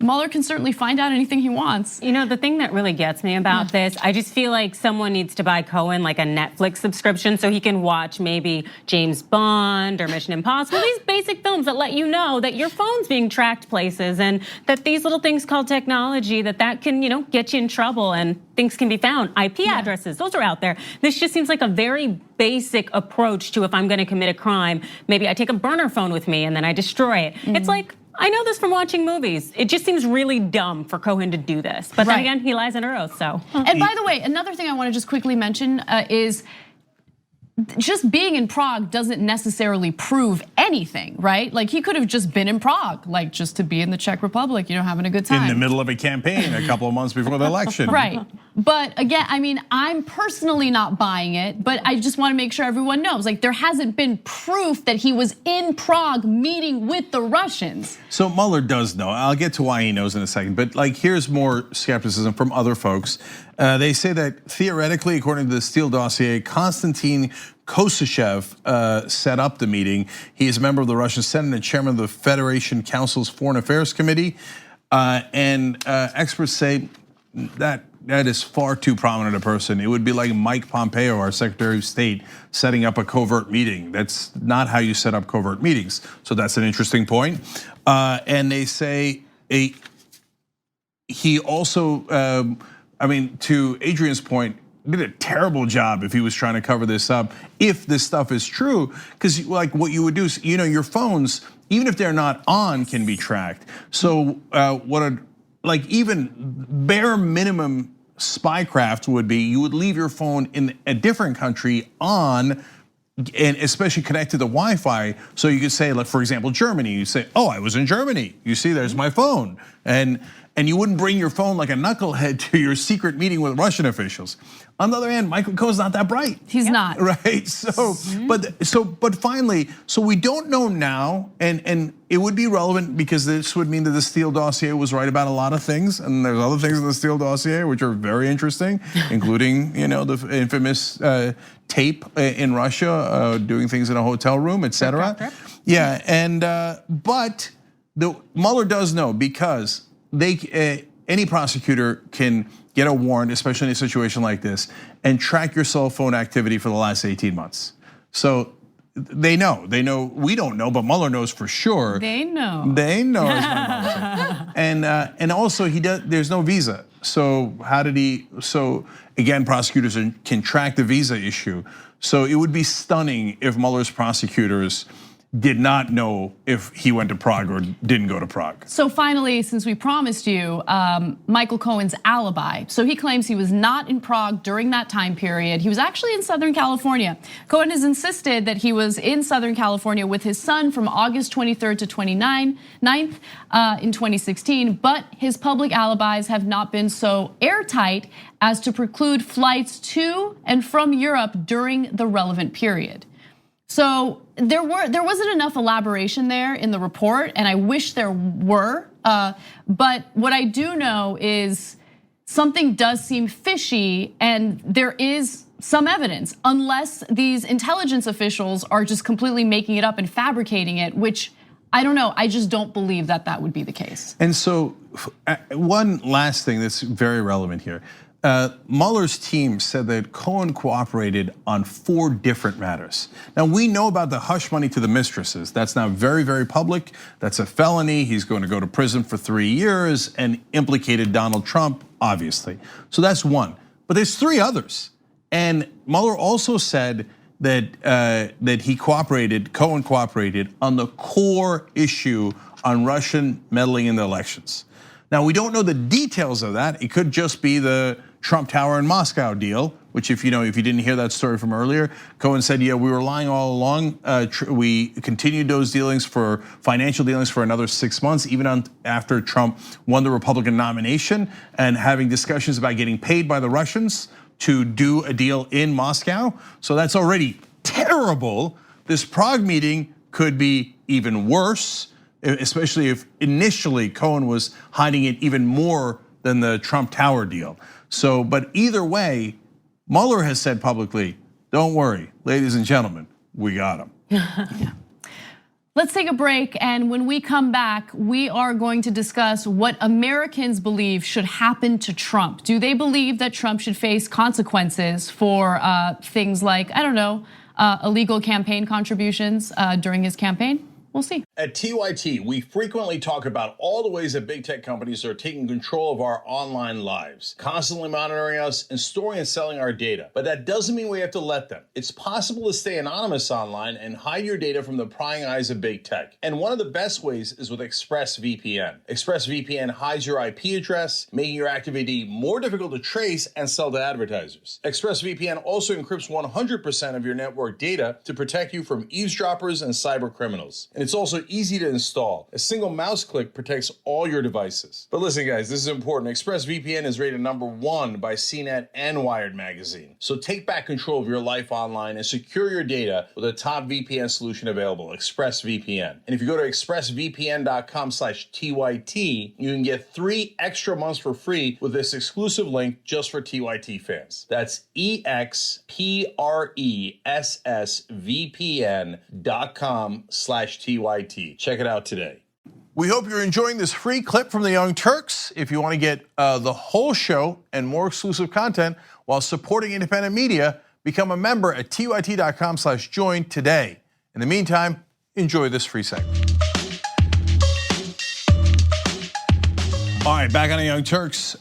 Mueller can certainly find out anything he wants. You know, the thing that really gets me about this, I just feel like someone needs to buy Cohen like a Netflix subscription so he can watch maybe James Bond or Mission Impossible, these basic films that let you know that your phone's being tracked places and that these little things called technology, that can, get you in trouble and things can be found. IP addresses, those are out there. This just seems like a very basic approach to if I'm gonna commit a crime, maybe I take a burner phone with me and then I destroy it. It's like, I know this from watching movies. It just seems really dumb for Cohen to do this. But then again, he lies under oath, so. And by the way, another thing I want to just quickly mention is just being in Prague doesn't necessarily prove anything, right? Like he could have just been in Prague, like just to be in the Czech Republic, having a good time. In the middle of a campaign a couple of months before the election. Right, but again, I'm personally not buying it, but I just wanna make sure everyone knows, like there hasn't been proof that he was in Prague meeting with the Russians. So Mueller does know, I'll get to why he knows in a second, but here's more skepticism from other folks. They say that theoretically, according to the Steele dossier, Konstantin Kosachev set up the meeting. He is a member of the Russian Senate and chairman of the Federation Council's Foreign Affairs Committee. And experts say that is far too prominent a person. It would be like Mike Pompeo, our Secretary of State, setting up a covert meeting. That's not how you set up covert meetings. So that's an interesting point. And they say he also, to Adrian's point, did a terrible job if he was trying to cover this up, if this stuff is true, because what you would do is, your phones, even if they're not on, can be tracked. So even bare minimum spycraft would be, you would leave your phone in a different country on, and especially connected to Wi-Fi, so you could say, like, for example, Germany. You say, "Oh, I was in Germany. You see, there's my phone," and you wouldn't bring your phone like a knucklehead to your secret meeting with Russian officials. On the other hand, Michael Cohen's not that bright. He's not. Right. So, but finally, so we don't know now, and it would be relevant because this would mean that the Steele dossier was right about a lot of things, and there's other things in the Steele dossier which are very interesting, including the infamous tape in Russia, doing things in a hotel room, etc. Yeah, and but Mueller does know because any prosecutor can get a warrant, especially in a situation like this, and track your cell phone activity for the last 18 months. So they know. We don't know, but Mueller knows for sure. They know. They know. And also there's no visa. So how did he? So again, prosecutors can track the visa issue. So it would be stunning if Mueller's prosecutors did not know if he went to Prague or didn't go to Prague. So finally, since we promised you Michael Cohen's alibi. So he claims he was not in Prague during that time period. He was actually in Southern California. Cohen has insisted that he was in Southern California with his son from August 23rd to 29th in 2016, but his public alibis have not been so airtight as to preclude flights to and from Europe during the relevant period. So there wasn't enough elaboration there in the report, and I wish there were. But what I do know is something does seem fishy, and there is some evidence, unless these intelligence officials are just completely making it up and fabricating it, which I don't know. I just don't believe that would be the case. And so one last thing that's very relevant here. Mueller's team said that Cohen cooperated on 4 different matters. Now we know about the hush money to the mistresses. That's now very, very public. That's a felony. He's going to go to prison for 3 years and implicated Donald Trump, obviously. So that's one. But there's 3 others. And Mueller also said that Cohen cooperated on the core issue on Russian meddling in the elections. Now we don't know the details of that. It could just be the Trump Tower in Moscow deal, which if you didn't hear that story from earlier, Cohen said, yeah, we were lying all along. We continued those financial dealings for another 6 months, even after Trump won the Republican nomination, and having discussions about getting paid by the Russians to do a deal in Moscow. So that's already terrible. This Prague meeting could be even worse, especially if initially Cohen was hiding it even more than the Trump Tower deal. So, but either way, Mueller has said publicly, don't worry, ladies and gentlemen, we got him. Yeah. Let's take a break, and when we come back, we are going to discuss what Americans believe should happen to Trump. Do they believe that Trump should face consequences for things like, I don't know, illegal campaign contributions during his campaign? We'll see. At TYT, we frequently talk about all the ways that big tech companies are taking control of our online lives, constantly monitoring us and storing and selling our data. But that doesn't mean we have to let them. It's possible to stay anonymous online and hide your data from the prying eyes of big tech. And one of the best ways is with ExpressVPN. ExpressVPN hides your IP address, making your active ID more difficult to trace and sell to advertisers. ExpressVPN also encrypts 100% of your network data to protect you from eavesdroppers and cyber criminals. And it's also easy to install. A single mouse click protects all your devices. But listen, guys, this is important. ExpressVPN is rated #1 by CNET and Wired magazine. So take back control of your life online and secure your data with a top VPN solution available, ExpressVPN. And if you go to expressvpn.com/TYT, you can get 3 extra months for free with this exclusive link just for TYT fans. That's expressvpn.com/TYT. Check it out today. We hope you're enjoying this free clip from the Young Turks. If you want to get the whole show and more exclusive content while supporting independent media, become a member at tyt.com/join today. In the meantime, enjoy this free segment. All right, back on the Young Turks.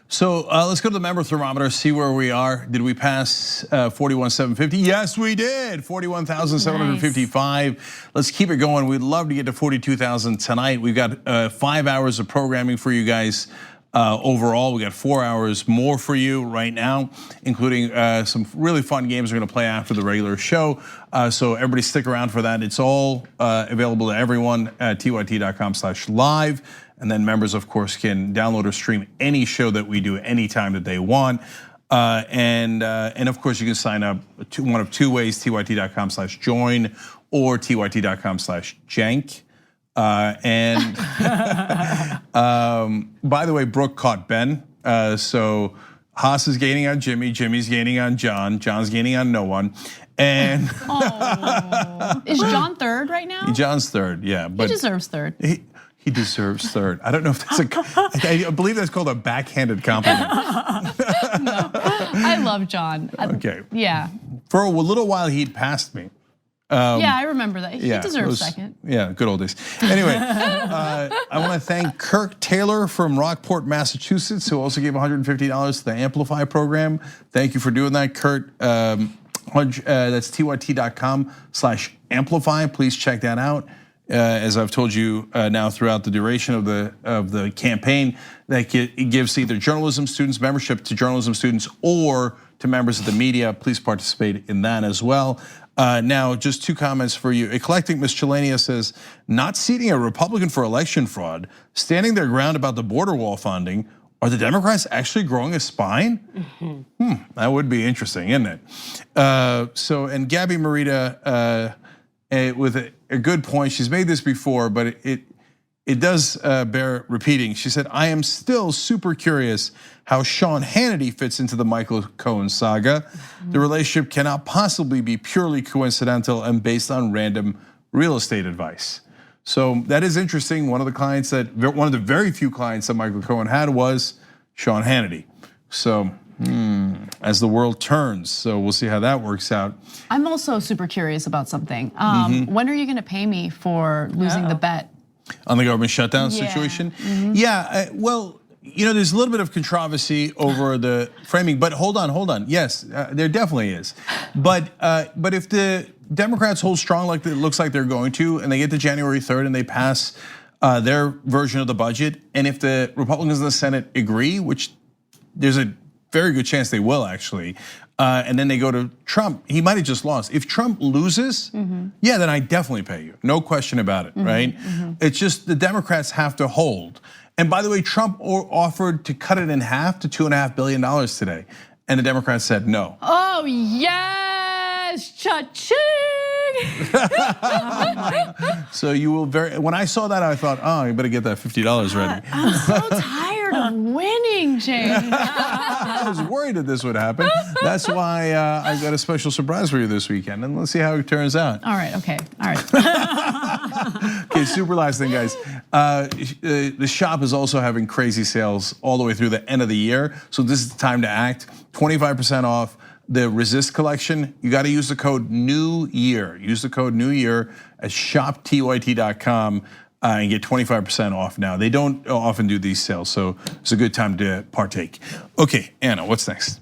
So let's go to the member thermometer, see where we are. Did we pass 41,750? Yes, we did. 41,755. Nice. Let's keep it going. We'd love to get to 42,000 tonight. We've got 5 hours of programming for you guys. Overall, we got 4 hours more for you right now, including some really fun games we're going to play after the regular show. So everybody stick around for that. It's all available to everyone at tyt.com/live. And then members, of course, can download or stream any show that we do anytime that they want. And of course, you can sign up one of two ways: tyt.com/join or tyt.com/jank. And by the way, Brooke caught Ben. So Haas is gaining on Jimmy, Jimmy's gaining on John, John's gaining on no one. And is John third right now? John's third, yeah. But he deserves third. He deserves third. I don't know if that's I believe that's called a backhanded compliment. No, I love John. Okay. Yeah. For a little while, he'd passed me. Yeah, I remember that. He deserves second. Yeah, good old days. Anyway, I want to thank Kirk Taylor from Rockport, Massachusetts, who also gave $150 to the Amplify program. Thank you for doing that, Kurt. That's tyt.com/amplify. Please check that out. As I've told you now throughout the duration of the campaign, that it gives either journalism students membership to journalism students or to members of the media. Please participate in that as well. Now, just two comments for you. Eclectic Miscellanea says, not seating a Republican for election fraud, standing their ground about the border wall funding. Are the Democrats actually growing a spine? That would be interesting, isn't it? And Gabby Marita with a good point. She's made this before, but it does bear repeating. She said, I am still super curious how Sean Hannity fits into the Michael Cohen saga. The relationship cannot possibly be purely coincidental and based on random real estate advice. So that is interesting. One of the very few clients that Michael Cohen had was Sean Hannity. So as the world turns, so we'll see how that works out. I'm also super curious about something. When are you going to pay me for losing the bet? On the government shutdown situation? Yeah, well, there's a little bit of controversy over the framing, but hold on. Yes, there definitely is. But if the Democrats hold strong like it looks like they're going to, and they get to January 3rd and they pass their version of the budget, and if the Republicans in the Senate agree, which there's a very good chance they will actually, and then they go to Trump, he might have just lost. If Trump loses, yeah, then I definitely pay you, no question about it, right? It's just the Democrats have to hold. And by the way, Trump offered to cut it in half to $2.5 billion today, and the Democrats said no. Oh yes, cha-ching! So you will when I saw that, I thought, oh, you better get that $50 ready. I'm so tired of winning, Jay. I was worried that this would happen. That's why I've got a special surprise for you this weekend, and let's see how it turns out. All right, okay, all right. Okay, super last thing, guys. The shop is also having crazy sales all the way through the end of the year, so this is the time to act. 25% off the Resist collection. You got to use the code New Year. Use the code New Year at shoptyt.com and get 25% off now. They don't often do these sales, so it's a good time to partake. Okay, Anna, what's next?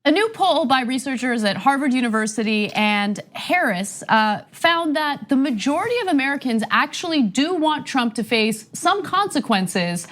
A new poll by researchers at Harvard University and Harris found that the majority of Americans actually do want Trump to face some consequences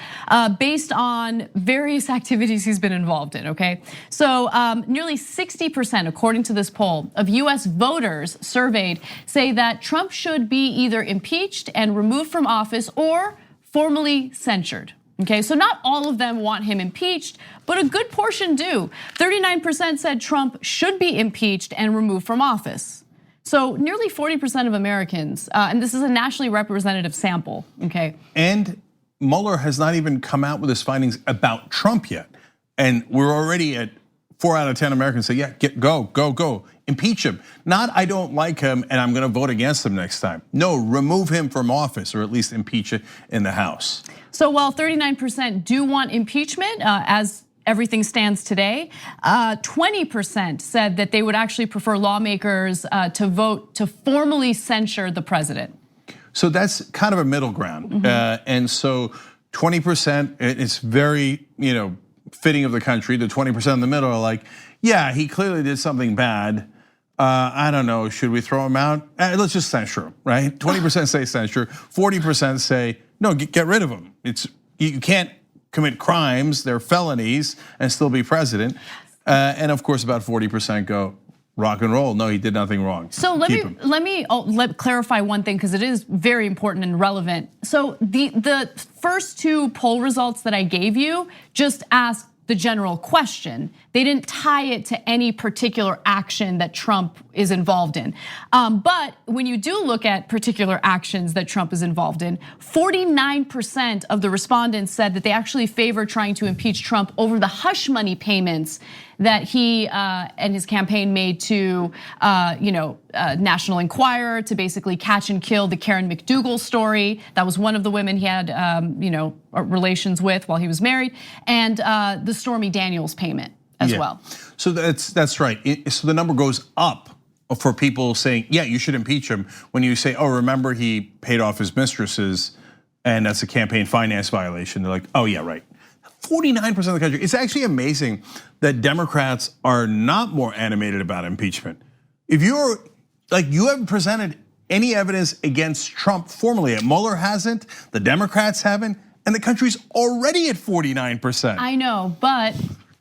based on various activities he's been involved in, okay? So nearly 60%, according to this poll, of US voters surveyed say that Trump should be either impeached and removed from office or formally censured. Okay, so not all of them want him impeached, but a good portion do. 39% said Trump should be impeached and removed from office. So nearly 40% of Americans, and this is a nationally representative sample, okay? And Mueller has not even come out with his findings about Trump yet. And we're already at 4 out of 10 Americans say, yeah, go, impeach him. Not I don't like him and I'm gonna vote against him next time. No, remove him from office or at least impeach it in the House. So while 39% do want impeachment, as everything stands today, 20% said that they would actually prefer lawmakers to vote to formally censure the president. So that's kind of a middle ground. And so 20%, it's very, fitting of the country. The 20% in the middle are like, yeah, he clearly did something bad. I don't know, should we throw him out? Let's just censure him, right? 20% say censure, 40% say, no, get rid of him. You can't commit crimes, they're felonies, and still be president. And of course, about 40% go rock and roll. No, he did nothing wrong. So let me clarify one thing, because it is very important and relevant. So the first two poll results that I gave you just asked the general question. They didn't tie it to any particular action that Trump is involved in. But when you do look at particular actions that Trump is involved in, 49% of the respondents said that they actually favor trying to impeach Trump over the hush money payments that he and his campaign made to National Enquirer to basically catch and kill the Karen McDougal story. That was one of the women he had relations with while he was married, and the Stormy Daniels payment as well. So that's right. So the number goes up for people saying, yeah, you should impeach him, when you say, oh, remember he paid off his mistresses and that's a campaign finance violation. They're like, oh yeah, right. 49% of the country. It's actually amazing that Democrats are not more animated about impeachment. If you're like, you haven't presented any evidence against Trump formally. Mueller hasn't, the Democrats haven't, and the country's already at 49%. I know,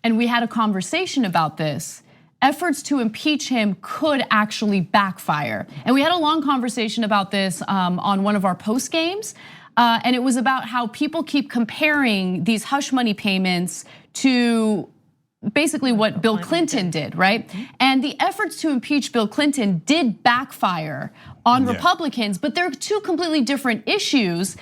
and we had a conversation about this. Efforts to impeach him could actually backfire. And we had a long conversation about this on one of our post games. And it was about how people keep comparing these hush money payments to basically what Bill Clinton did, right? And the efforts to impeach Bill Clinton did backfire on Republicans, but they're two completely different issues.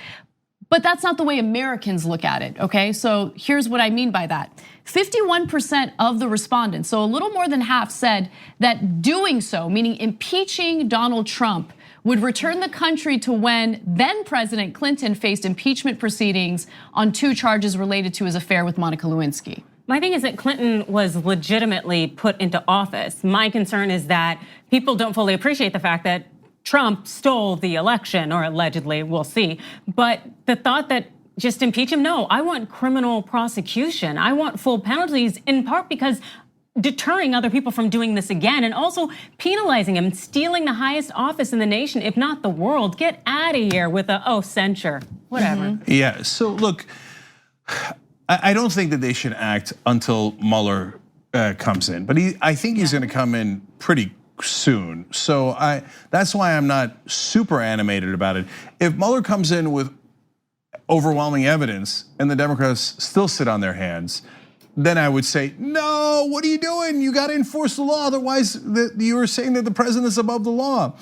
But that's not the way Americans look at it, okay? So here's what I mean by that. 51% of the respondents, so a little more than half, said that doing so, meaning impeaching Donald Trump, would return the country to when then President Clinton faced impeachment proceedings on 2 charges related to his affair with Monica Lewinsky. My thing is that Clinton was legitimately put into office. My concern is that people don't fully appreciate the fact that Trump stole the election, or allegedly, we'll see. But the thought that just impeach him, no, I want criminal prosecution. I want full penalties, in part because deterring other people from doing this again, and also penalizing him, stealing the highest office in the nation, if not the world. Get out of here with censure, whatever. Yeah, so look, I don't think that they should act until Mueller comes in, but I think he's gonna come in pretty soon. So that's why I'm not super animated about it. If Mueller comes in with overwhelming evidence and the Democrats still sit on their hands, then I would say, no, what are you doing? You gotta enforce the law, otherwise you are saying that the president is above the law.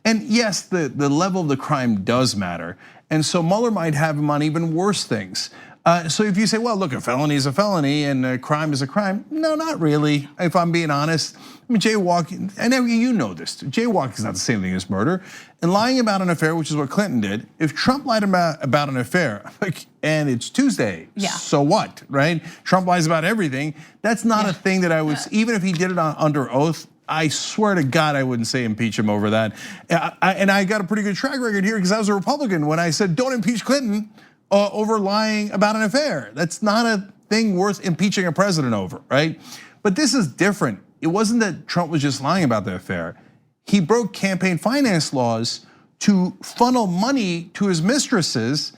And yes, the level of the crime does matter. And so Mueller might have him on even worse things. So if you say, well, look, a felony is a felony and a crime is a crime. No, not really, if I'm being honest. I mean, jaywalking, and you know this, jaywalking is not the same thing as murder. And lying about an affair, which is what Clinton did, if Trump lied about an affair, and it's Tuesday, so what, right? Trump lies about everything. That's not a thing that I would, even if he did it under oath, I swear to God, I wouldn't say impeach him over that. And I got a pretty good track record here because I was a Republican when I said, don't impeach Clinton over lying about an affair. That's not a thing worth impeaching a president over, right? But this is different. It wasn't that Trump was just lying about the affair. He broke campaign finance laws to funnel money to his mistresses,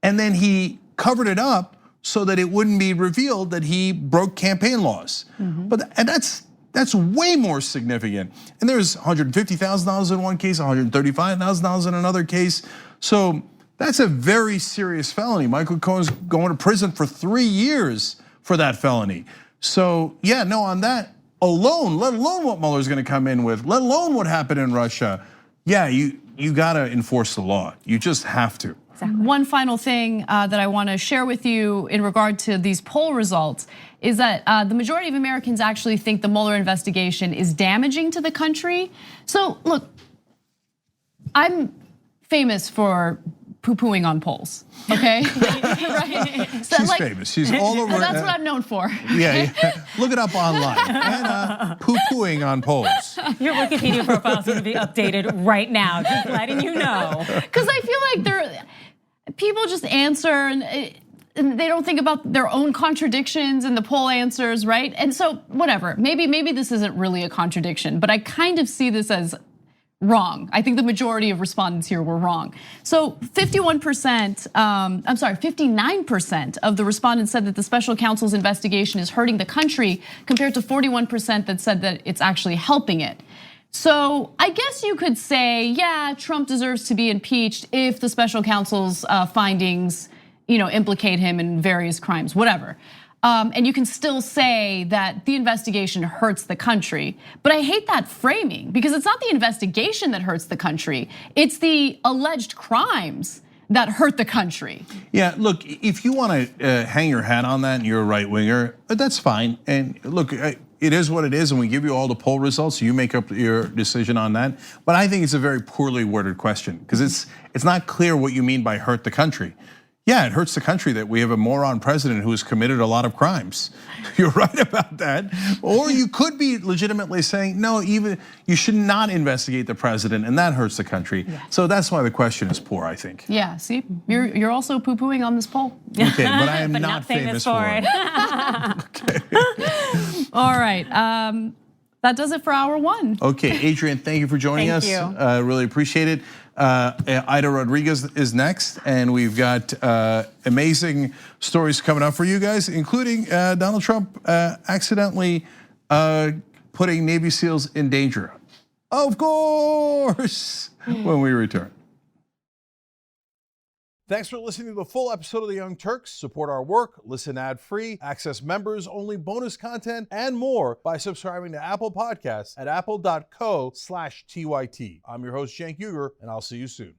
and then he covered it up so that it wouldn't be revealed that he broke campaign laws. And that's way more significant. And there's $150,000 in one case, $135,000 in another case. So that's a very serious felony. Michael Cohen's going to prison for 3 years for that felony. So yeah, no, on that alone, let alone what Mueller's gonna come in with, let alone what happened in Russia, yeah, you gotta enforce the law. You just have to. Exactly. One final thing that I wanna share with you in regard to these poll results is that the majority of Americans actually think the Mueller investigation is damaging to the country. So look, I'm famous for poo-pooing on polls, okay? Right? So She's famous, she's all over. That's what I'm known for. Yeah, look it up online. And poo-pooing on polls. Your Wikipedia profile is going to be updated right now, just letting you know. Because I feel like people just answer and they don't think about their own contradictions in the poll answers, right? And so whatever, maybe this isn't really a contradiction, but I kind of see this as wrong. I think the majority of respondents here were wrong. So 59% of the respondents said that the special counsel's investigation is hurting the country, compared to 41% that said that it's actually helping it. So I guess you could say, yeah, Trump deserves to be impeached if the special counsel's findings, implicate him in various crimes, whatever. And you can still say that the investigation hurts the country. But I hate that framing, because it's not the investigation that hurts the country. It's the alleged crimes that hurt the country. Yeah, look, if you want to hang your hat on that and you're a right winger, that's fine. And look, it is what it is, and we give you all the poll results, so you make up your decision on that. But I think it's a very poorly worded question, because it's not clear what you mean by hurt the country. Yeah, it hurts the country that we have a moron president who has committed a lot of crimes. You're right about that. Or you could be legitimately saying, no, even you should not investigate the president, and that hurts the country. Yeah. So that's why the question is poor, I think. Yeah, see, you're also poo-pooing on this poll. Okay, but I am but not famous for it. Okay. All right, that does it for hour one. Okay, Adrian, thank you for joining us. Thank you. Really appreciate it. Ida Rodriguez is next, and we've got amazing stories coming up for you guys, including Donald Trump accidentally putting Navy SEALs in danger. Of course, when we return. Thanks for listening to the full episode of The Young Turks. Support our work, listen ad-free, access members-only bonus content, and more by subscribing to Apple Podcasts at apple.co/TYT. I'm your host, Cenk Uygur, and I'll see you soon.